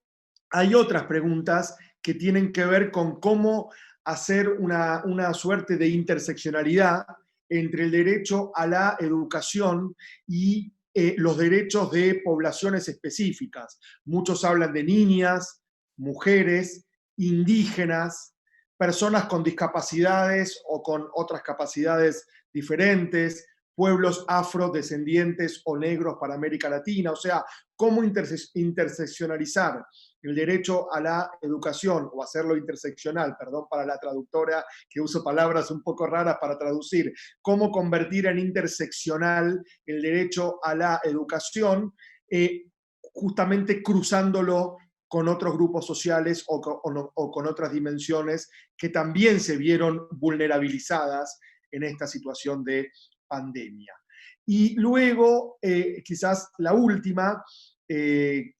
S7: hay otras preguntas que tienen que ver con cómo hacer una suerte de interseccionalidad entre el derecho a la educación y los derechos de poblaciones específicas. Muchos hablan de niñas, mujeres, indígenas, personas con discapacidades o con otras capacidades diferentes, pueblos afrodescendientes o negros para América Latina. O sea, cómo interseccionalizar el derecho a la educación, o hacerlo interseccional, perdón para la traductora que uso palabras un poco raras para traducir, cómo convertir en interseccional el derecho a la educación, justamente cruzándolo con otros grupos sociales o con otras dimensiones que también se vieron vulnerabilizadas en esta situación de pandemia. Y luego, quizás la última que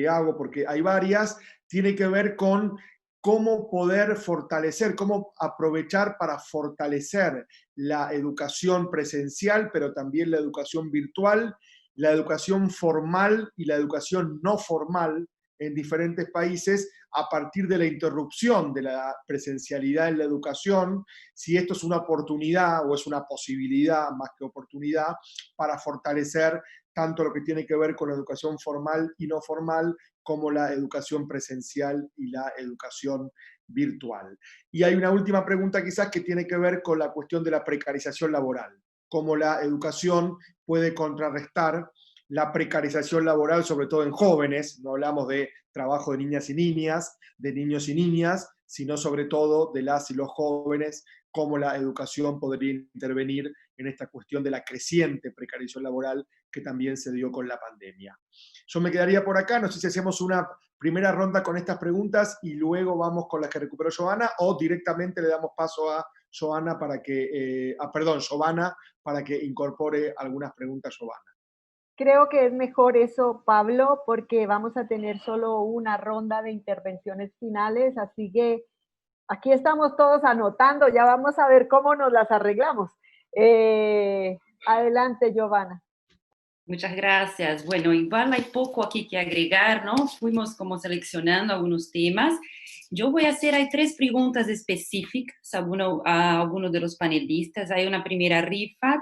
S7: hago, porque hay varias, tiene que ver con cómo poder fortalecer, cómo aprovechar para fortalecer la educación presencial, pero también la educación virtual, la educación formal y la educación no formal en diferentes países a partir de la interrupción de la presencialidad en la educación, si esto es una oportunidad o es una posibilidad más que oportunidad para fortalecer tanto lo que tiene que ver con la educación formal y no formal, como la educación presencial y la educación virtual. Y hay una última pregunta quizás que tiene que ver con la cuestión de la precarización laboral, cómo la educación puede contrarrestar la precarización laboral, sobre todo en jóvenes. No hablamos de trabajo de niñas y niñas, de niños y niñas, sino sobre todo de las y los jóvenes, cómo la educación podría intervenir en esta cuestión de la creciente precarización laboral que también se dio con la pandemia. Yo me quedaría por acá, no sé si hacemos una primera ronda con estas preguntas y luego vamos con las que recuperó Giovanna, o directamente le damos paso a Giovanna para que, Giovanna, para que incorpore algunas preguntas Giovanna.
S2: Creo que es mejor eso, Pablo, porque vamos a tener solo una ronda de intervenciones finales, así que aquí estamos todos anotando, ya vamos a ver cómo nos las arreglamos. Adelante, Giovanna.
S8: Muchas gracias. Bueno, igual hay poco aquí que agregar, ¿no? Fuimos como seleccionando algunos temas. Yo voy a hacer, hay 3 preguntas específicas a algunos de los panelistas. Hay una primera, Refaat,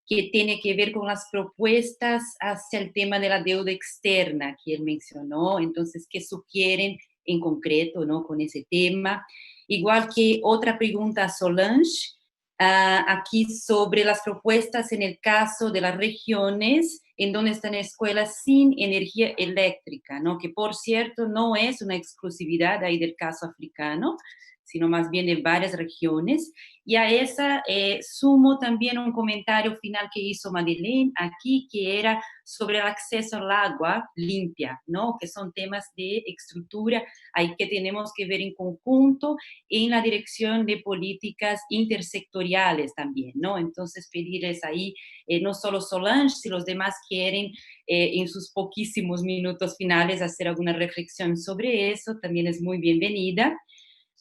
S8: que tiene que ver con las propuestas hacia el tema de la deuda externa que él mencionó. Entonces, ¿qué sugieren en concreto, ¿no?, con ese tema? Igual que otra pregunta a Solange, aquí sobre las propuestas en el caso de las regiones en donde están escuelas sin energía eléctrica, ¿no?, que por cierto no es una exclusividad ahí del caso africano, sino más bien de varias regiones. Y a esa sumo también un comentario final que hizo Madeleine aquí, que era sobre el acceso al agua limpia, ¿no?, que son temas de estructura ahí que tenemos que ver en conjunto en la dirección de políticas intersectoriales también, ¿no? Entonces pedirles ahí, no solo Solange, si los demás quieren en sus poquísimos minutos finales hacer alguna reflexión sobre eso, también es muy bienvenida.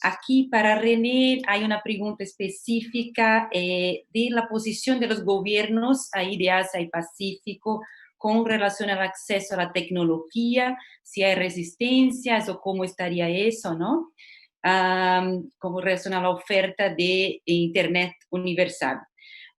S8: Aquí para René hay una pregunta específica de la posición de los gobiernos ahí de Asia y Pacífico con relación al acceso a la tecnología, si hay resistencias o cómo estaría eso, ¿no? Con relación a la oferta de Internet universal.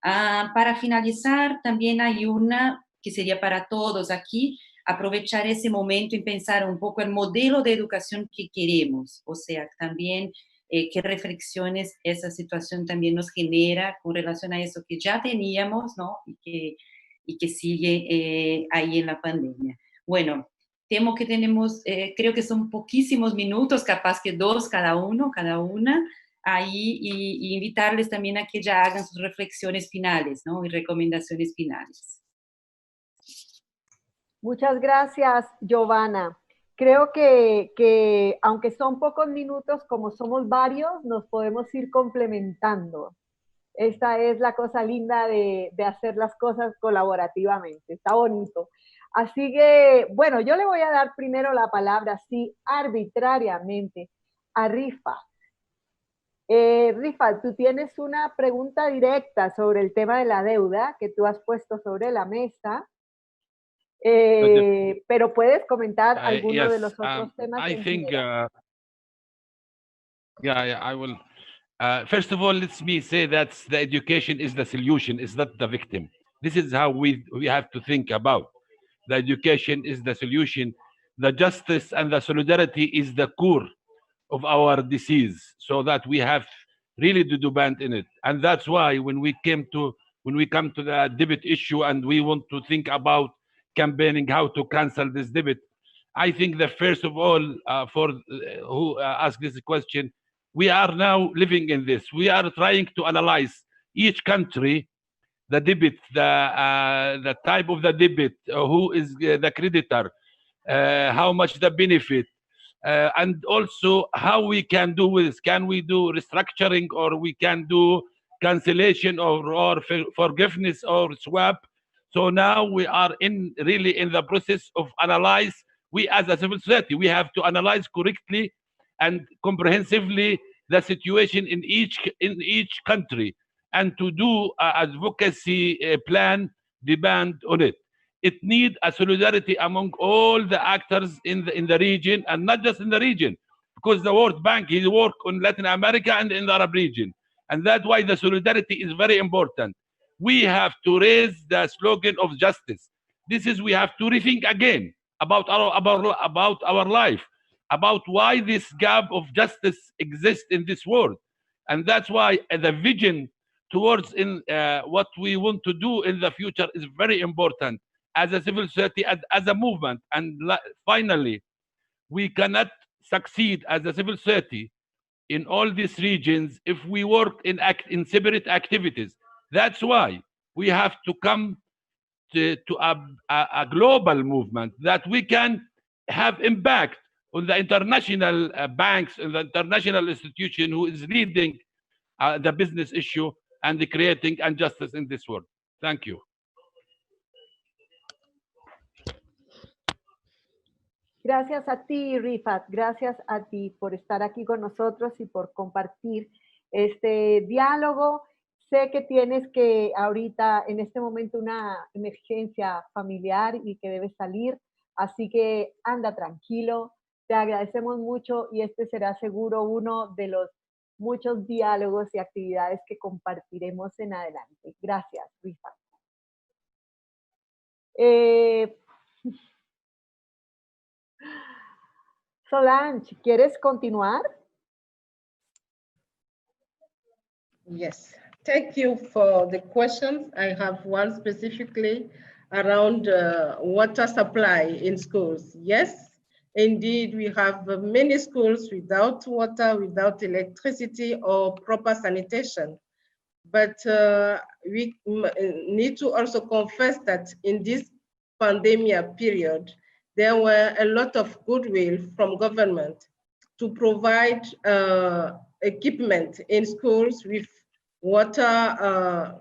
S8: Para finalizar, también hay una que sería para todos aquí, aprovechar ese momento y pensar un poco el modelo de educación que queremos, o sea, también qué reflexiones esa situación también nos genera con relación a eso que ya teníamos, ¿no?, y que sigue ahí en la pandemia. Bueno, temo que tenemos, creo que son poquísimos minutos, capaz que 2 cada uno, cada una, ahí, y invitarles también a que ya hagan sus reflexiones finales, ¿no?, y recomendaciones finales.
S2: Muchas gracias, Giovanna. Creo que aunque son pocos minutos, como somos varios, nos podemos ir complementando. Esta es la cosa linda de hacer las cosas colaborativamente. Está bonito. Así que, bueno, yo le voy a dar primero la palabra, así arbitrariamente, a Refaat. Refaat, tú tienes una pregunta directa sobre el tema de la deuda que tú has puesto sobre la mesa. Pero puedes comentar alguno
S3: yes,
S2: de los otros temas.
S3: I think, I will. First of all, let me say that the education is the solution, is not the victim. This is how we have to think about. The education is the solution. The justice and the solidarity is the core of our disease, so that we have really to debate in it. And that's why when we come to the debate issue and we want to think about campaigning how to cancel this debate, I think that first of all, for who asked this question, we are now living in this. We are trying to analyze each country, the debate, the type of the debate, who is the creditor, how much the benefit, and also how we can do this. Can we do restructuring, or we can do cancellation, or forgiveness, or swap? So now we are really in the process of analyze. We as a civil society, we have to analyze correctly and comprehensively the situation in each country, and to do advocacy plan demand on it. It needs a solidarity among all the actors in the region, and not just in the region, because the World Bank is work on Latin America and in the Arab region, and that's why the solidarity is very important. We have to raise the slogan of justice. This is, we have to rethink again about our life, about why this gap of justice exists in this world, and that's why the vision towards what we want to do in the future is very important as a civil society, as a movement. And finally, we cannot succeed as a civil society in all these regions if we work in separate activities. That's why we have to come to a global movement that we can have impact on the international banks and the international institution who is leading the business issue and creating injustice in this world. Thank you.
S2: Gracias a ti, Refaat. Gracias a ti por estar aquí con nosotros y por compartir este diálogo. Sé que tienes que ahorita, en este momento, una emergencia familiar y que debes salir, así que anda tranquilo. Te agradecemos mucho y este será seguro uno de los muchos diálogos y actividades que compartiremos en adelante. Gracias, Refaat. Solange, ¿quieres continuar?
S4: Yes, thank you for the questions. I have one specifically around water supply in schools. Yes, indeed, we have many schools without water, without electricity or proper sanitation. But we need to also confess that in this pandemia period, there were a lot of goodwill from government to provide equipment in schools with water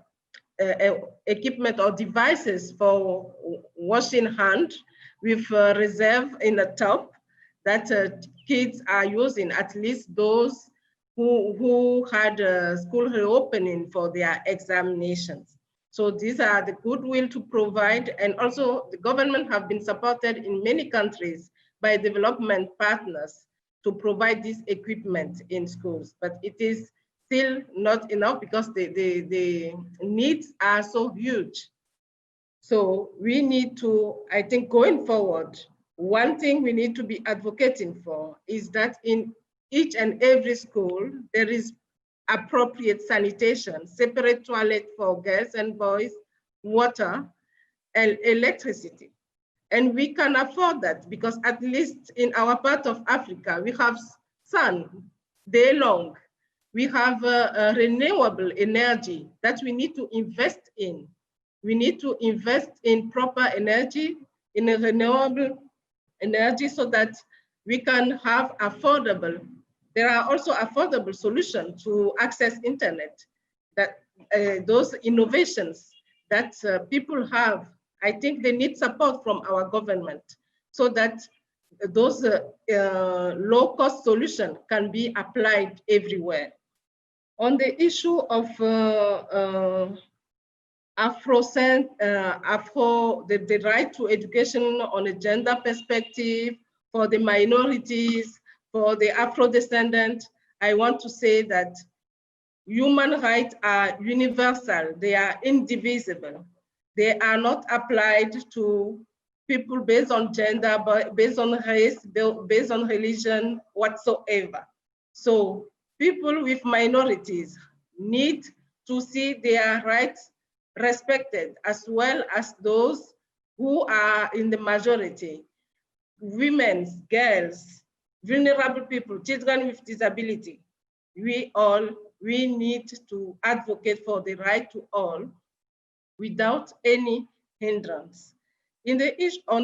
S4: equipment or devices for washing hands with reserve in a tub that kids are using, at least those who had school reopening for their examinations. So these are the goodwill to provide, and also the government have been supported in many countries by development partners to provide this equipment in schools, but it is still not enough because the needs are so huge. So we need to, I think going forward, one thing we need to be advocating for is that in each and every school, there is appropriate sanitation, separate toilet for girls and boys, water, and electricity. And we can afford that because at least in our part of Africa, we have sun day long. We have renewable energy that we need to invest in. We need to invest in proper energy, in a renewable energy so that we can have affordable. There are also affordable solutions to access internet, that those innovations that people have, I think they need support from our government so that those low-cost solutions can be applied everywhere. On the issue of the right to education on a gender perspective, for the minorities, for the Afro-descendant, I want to say that human rights are universal, they are indivisible. They are not applied to people based on gender, but based on race, based on religion, whatsoever. So people with minorities need to see their rights respected as well as those who are in the majority. Women, girls, vulnerable people, children with disability. We need to advocate for the right to all without any hindrance. On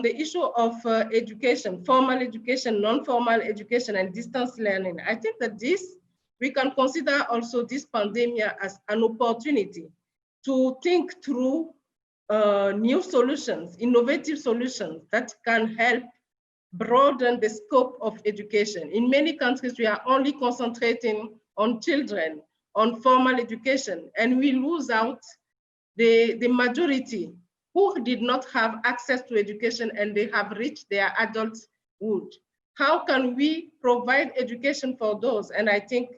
S4: the issue of education, formal education, non-formal education, and distance learning, I think that we can consider also this pandemic as an opportunity to think through new solutions, innovative solutions that can help broaden the scope of education. In many countries, we are only concentrating on children, on formal education, and we lose out the majority who did not have access to education and they have reached their adulthood. How can we provide education for those? And I think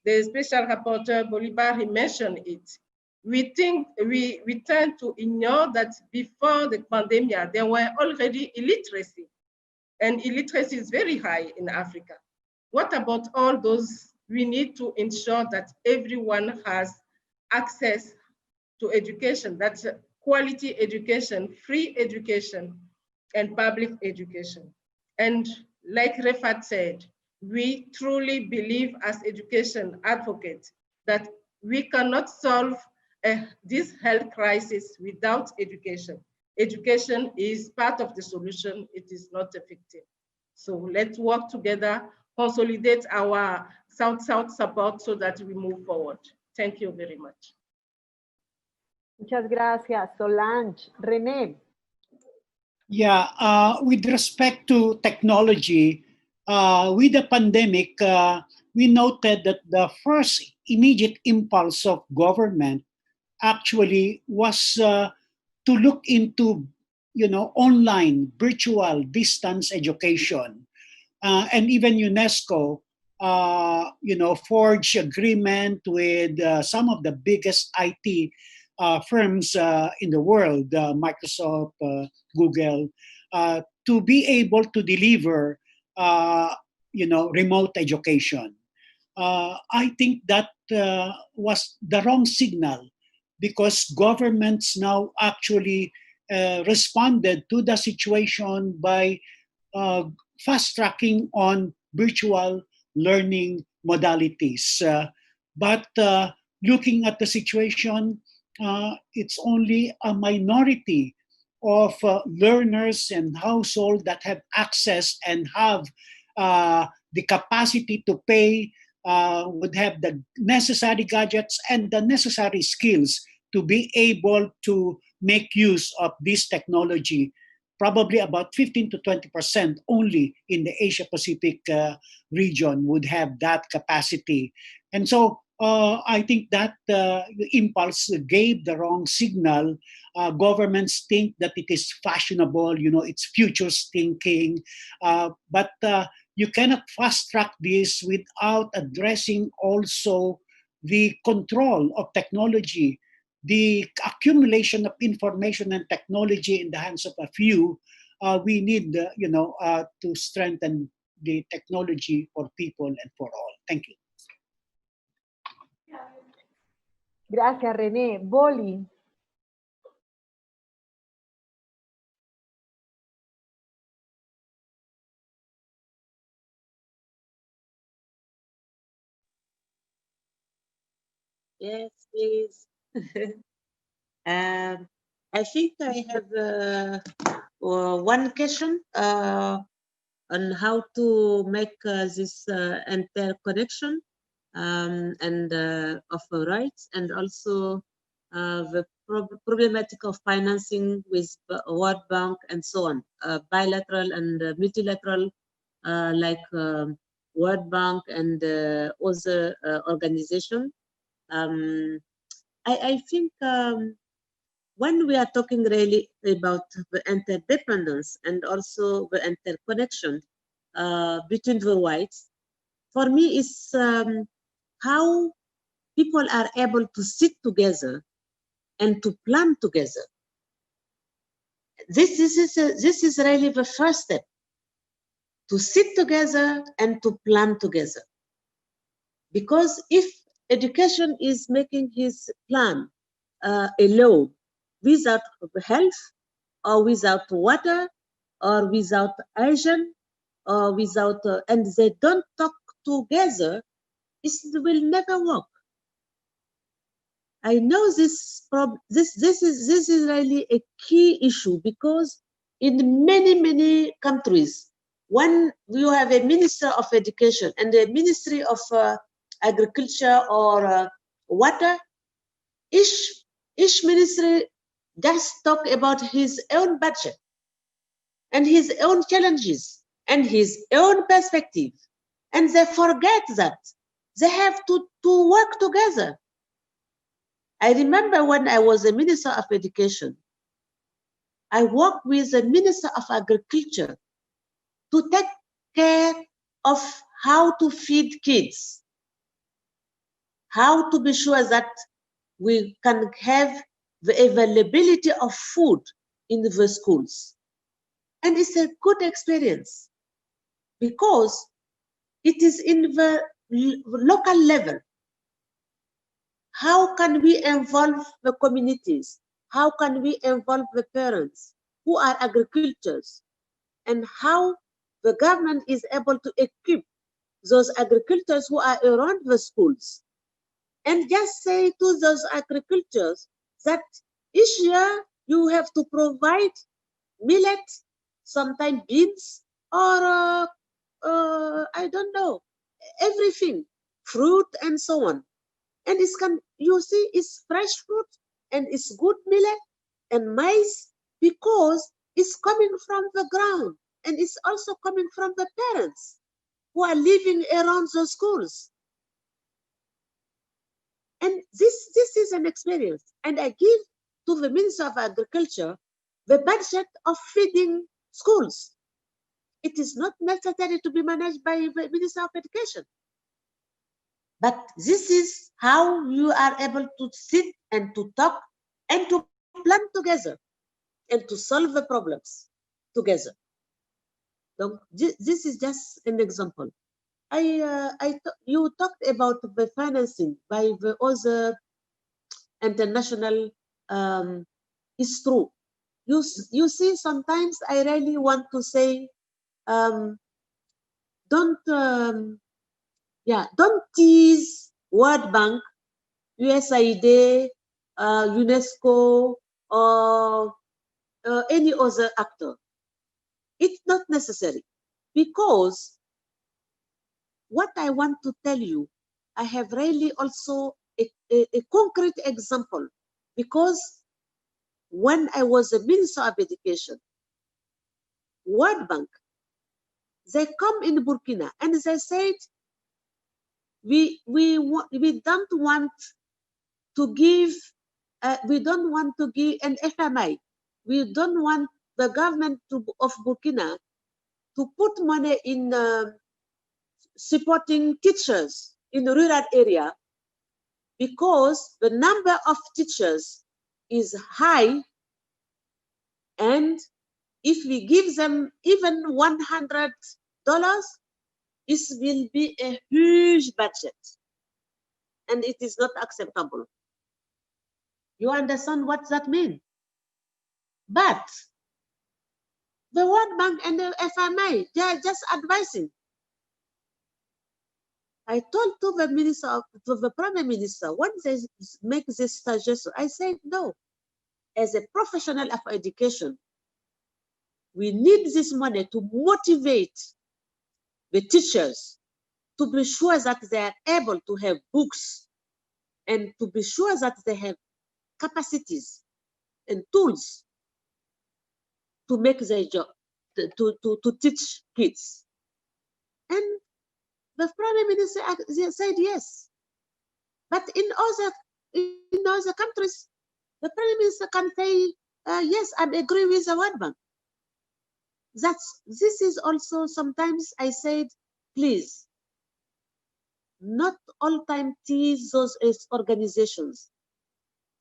S4: the special rapporteur Boly Barry mentioned it. We think we tend to ignore that before the pandemic, there were already illiteracy, and illiteracy is very high in Africa. What about all those? We need to ensure that everyone has access to education, that's quality education, free education, and public education. And like Refaat said, we truly believe as education advocates that we cannot solve this health crisis without education. Education is part of the solution, it is not a victim. So let's work together, consolidate our South-South support so that we move forward. Thank you very much.
S2: Muchas gracias, Solange. Rene.
S5: Yeah, with respect to technology, with the pandemic, we noted that the first immediate impulse of government actually was to look into, online, virtual, distance education, and even UNESCO, forged agreement with some of the biggest IT firms in the world, Microsoft, Google, to be able to deliver, remote education. I think that was the wrong signal, because governments now actually responded to the situation by fast-tracking on virtual learning modalities. But looking at the situation, it's only a minority of learners and households that have access and have the capacity to pay, would have the necessary gadgets and the necessary skills to be able to make use of this technology. Probably about 15 to 20% only in the Asia-Pacific region would have that capacity. And so I think that impulse gave the wrong signal. Governments think that it is fashionable, it's futures thinking, but you cannot fast-track this without addressing also the control of technology, the accumulation of information and technology in the hands of a few. We need, to strengthen the technology for people and for all. Thank you.
S2: Gracias, René. Boly.
S6: Yes, please. I think I have one question on how to make this interconnection and of rights, and also the problematic of financing with World Bank and so on, bilateral and multilateral, like World Bank and other organizations. I think when we are talking really about the interdependence and also the interconnection between the rights, for me it's how people are able to sit together and to plan together. This is really the first step, to sit together and to plan together. Because if education is making his plan alone, without health, or without water, or without hygiene, or without, and they don't talk together, it will never work. I know this is really a key issue, because in many countries, when you have a minister of education and a ministry of agriculture or water, each ministry just talk about his own budget and his own challenges and his own perspective, and they forget that they have to work together. I remember when I was a minister of education, I worked with the minister of agriculture to take care of how to feed kids, how to be sure that we can have the availability of food in the schools. And it's a good experience, because it is in the local level. How can we involve the communities? How can we involve the parents who are agricultors? And how the government is able to equip those agricultors who are around the schools. And just say to those agricultors that each year you have to provide millet, sometimes beans, or I don't know, everything, fruit and so on. And you see, it's fresh fruit and it's good millet and maize, because it's coming from the ground, and it's also coming from the parents who are living around the schools. And this is an experience. And I give to the Minister of Agriculture the budget of feeding schools. It is not necessary to be managed by the Minister of Education. But this is how you are able to sit and to talk and to plan together. and to solve the problems together. So this is just an example. You talked about the financing by the other international. It's true. You see, sometimes I really want to say, don't tease World Bank, USAID, UNESCO, or any other actor. It's not necessary, because what I want to tell you, I have really also a concrete example, because when I was a Minister of Education, World Bank, they come in Burkina and they said, we don't want to give, we don't want to give an FMI. We don't want the government of Burkina to put money in supporting teachers in the rural area, because the number of teachers is high, and if we give them even $100, it will be a huge budget, and it is not acceptable. You understand what that means? But the World Bank and the FMI, they are just advising. I told to the Prime Minister, when they make this suggestion, I said, no, as a professional of education, we need this money to motivate the teachers, to be sure that they are able to have books, and to be sure that they have capacities and tools to make their job, to teach kids. And the Prime Minister said yes. But in other countries, the Prime Minister can say, yes, I agree with the World Bank. This is also, sometimes I said, please, not all time tease those organizations.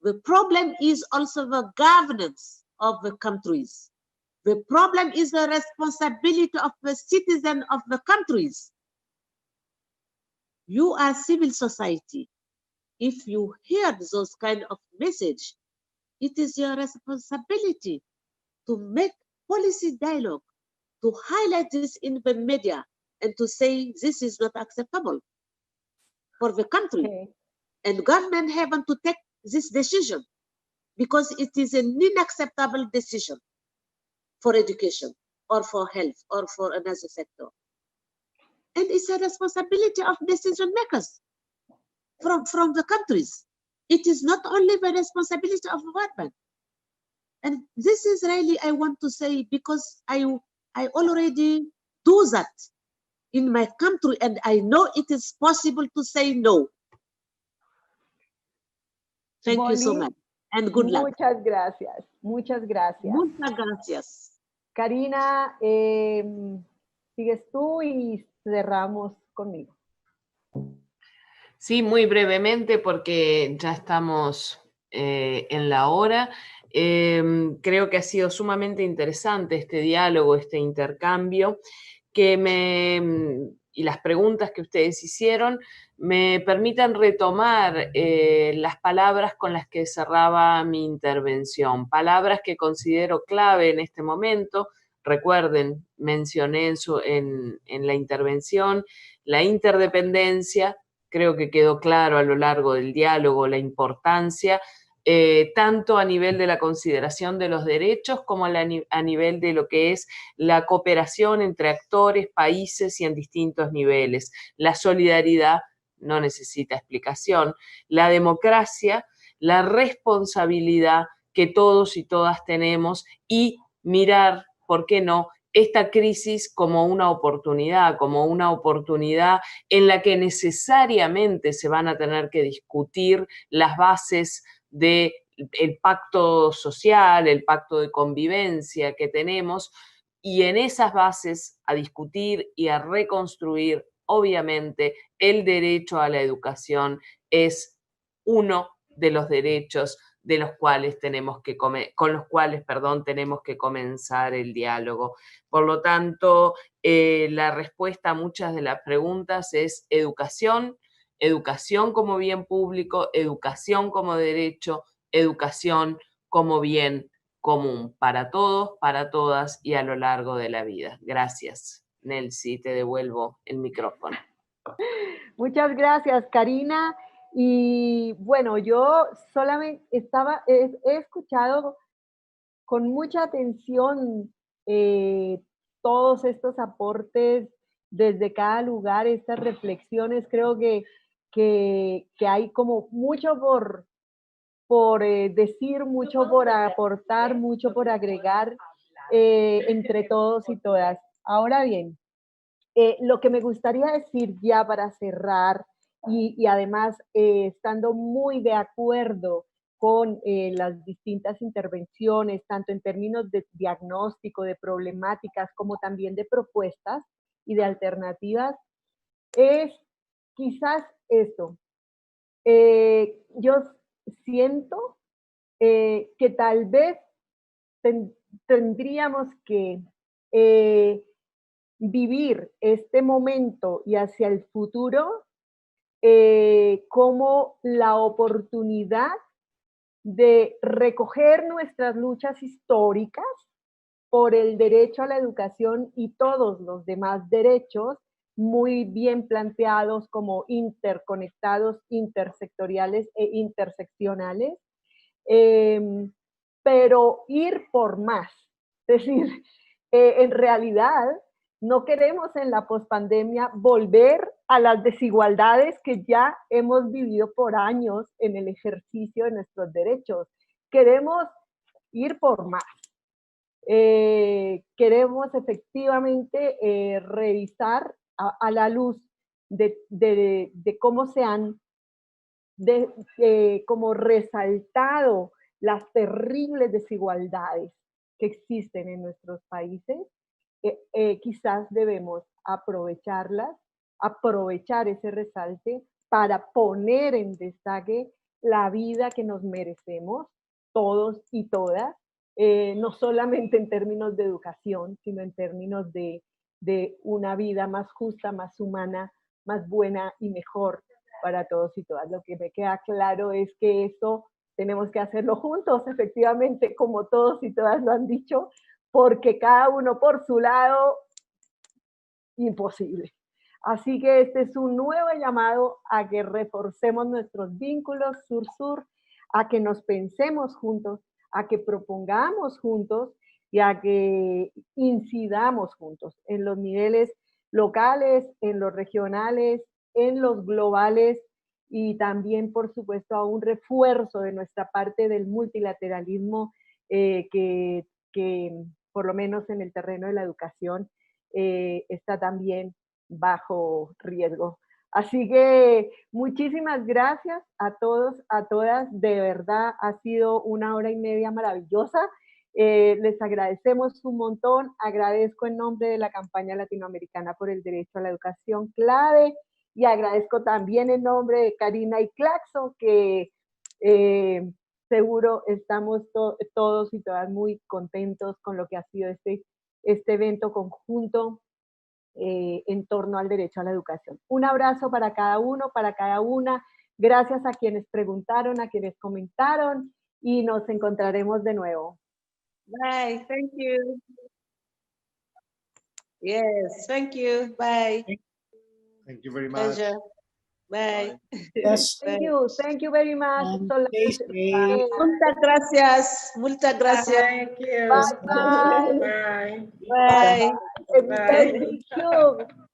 S6: The problem is also the governance of the countries. The problem is the responsibility of the citizen of the countries. You are civil society. If you hear those kind of message, it is your responsibility to make policy dialogue, to highlight this in the media, and to say this is not acceptable for the country.
S2: Okay.
S6: And government haven't to take this decision, because it is an unacceptable decision for education or for health or for another sector. And it's a responsibility of decision makers from the countries. It is not only the responsibility of the World Bank. And this is really, I want to say, because I already do that in my country, and I know it is possible to say no. Thank you so much, and good luck.
S2: Muchas gracias, muchas gracias.
S6: Muchas gracias.
S2: Karina, sigues tú y cerramos conmigo.
S1: Sí, muy brevemente, porque ya estamos en la hora. Creo que ha sido sumamente interesante este diálogo, este intercambio, y las preguntas que ustedes hicieron me permitan retomar las palabras con las que cerraba mi intervención, palabras que considero clave en este momento. Recuerden, mencioné en la intervención la interdependencia. Creo que quedó claro a lo largo del diálogo la importancia, tanto a nivel de la consideración de los derechos como a nivel de lo que es la cooperación entre actores, países y en distintos niveles. La solidaridad no necesita explicación. La democracia, la responsabilidad que todos y todas tenemos, y mirar, ¿por qué no?, esta crisis como una oportunidad en la que necesariamente se van a tener que discutir las bases del pacto social, el pacto de convivencia que tenemos, y en esas bases a discutir y a reconstruir, obviamente, el derecho a la educación es uno de los derechos de los cuales con los cuales, tenemos que comenzar el diálogo. Por lo tanto, la respuesta a muchas de las preguntas es educación, educación como bien público, educación como derecho, educación como bien común para todos, para todas y a lo largo de la vida. Gracias. Nelsy, te devuelvo el micrófono.
S2: Muchas gracias, Karina. Y bueno, yo solamente he escuchado con mucha atención todos estos aportes desde cada lugar, estas reflexiones. Creo que hay como mucho por decir, mucho por aportar, mucho por agregar entre todos y todas. Ahora bien, lo que me gustaría decir ya para cerrar, y además estando muy de acuerdo con las distintas intervenciones, tanto en términos de diagnóstico, de problemáticas, como también de propuestas y de alternativas, es quizás esto. Yo siento que tal vez tendríamos que vivir este momento y hacia el futuro como la oportunidad de recoger nuestras luchas históricas por el derecho a la educación y todos los demás derechos, muy bien planteados como interconectados, intersectoriales e interseccionales, pero ir por más. Es decir, en realidad no queremos en la pospandemia volver a las desigualdades que ya hemos vivido por años en el ejercicio de nuestros derechos. Queremos ir por más. Queremos efectivamente revisar a la luz de cómo se han como resaltado las terribles desigualdades que existen en nuestros países. Quizás debemos aprovecharlas, aprovechar ese resalte para poner en destaque la vida que nos merecemos, todos y todas, no solamente en términos de educación, sino en términos de una vida más justa, más humana, más buena y mejor para todos y todas. Lo que me queda claro es que eso tenemos que hacerlo juntos, efectivamente, como todos y todas lo han dicho, porque cada uno por su lado, imposible. Así que este es un nuevo llamado a que reforcemos nuestros vínculos sur-sur, a que nos pensemos juntos, a que propongamos juntos y a que incidamos juntos en los niveles locales, en los regionales, en los globales y también, por supuesto, a un refuerzo de nuestra parte del multilateralismo que por lo menos en el terreno de la educación, está también bajo riesgo. Así que muchísimas gracias a todos, a todas. De verdad ha sido una hora y media maravillosa. Les agradecemos un montón. Agradezco en nombre de la Campaña Latinoamericana por el Derecho a la Educación, CLADE, y agradezco también en nombre de Karina y CLACSO, que seguro estamos todos y todas muy contentos con lo que ha sido este evento conjunto en torno al derecho a la educación. Un abrazo para cada uno, para cada una. Gracias a quienes preguntaron, a quienes comentaron, y nos encontraremos de nuevo.
S6: Bye, thank you. Yes, thank you. Bye.
S7: Thank you very much.
S6: Pleasure. Bye.
S5: Yes.
S2: Thank you very much.
S5: Stay safe.
S6: Muchas gracias. Muchas gracias.
S4: Thank you.
S2: Bye, bye.
S4: Bye.
S6: Bye.
S2: Bye. Bye.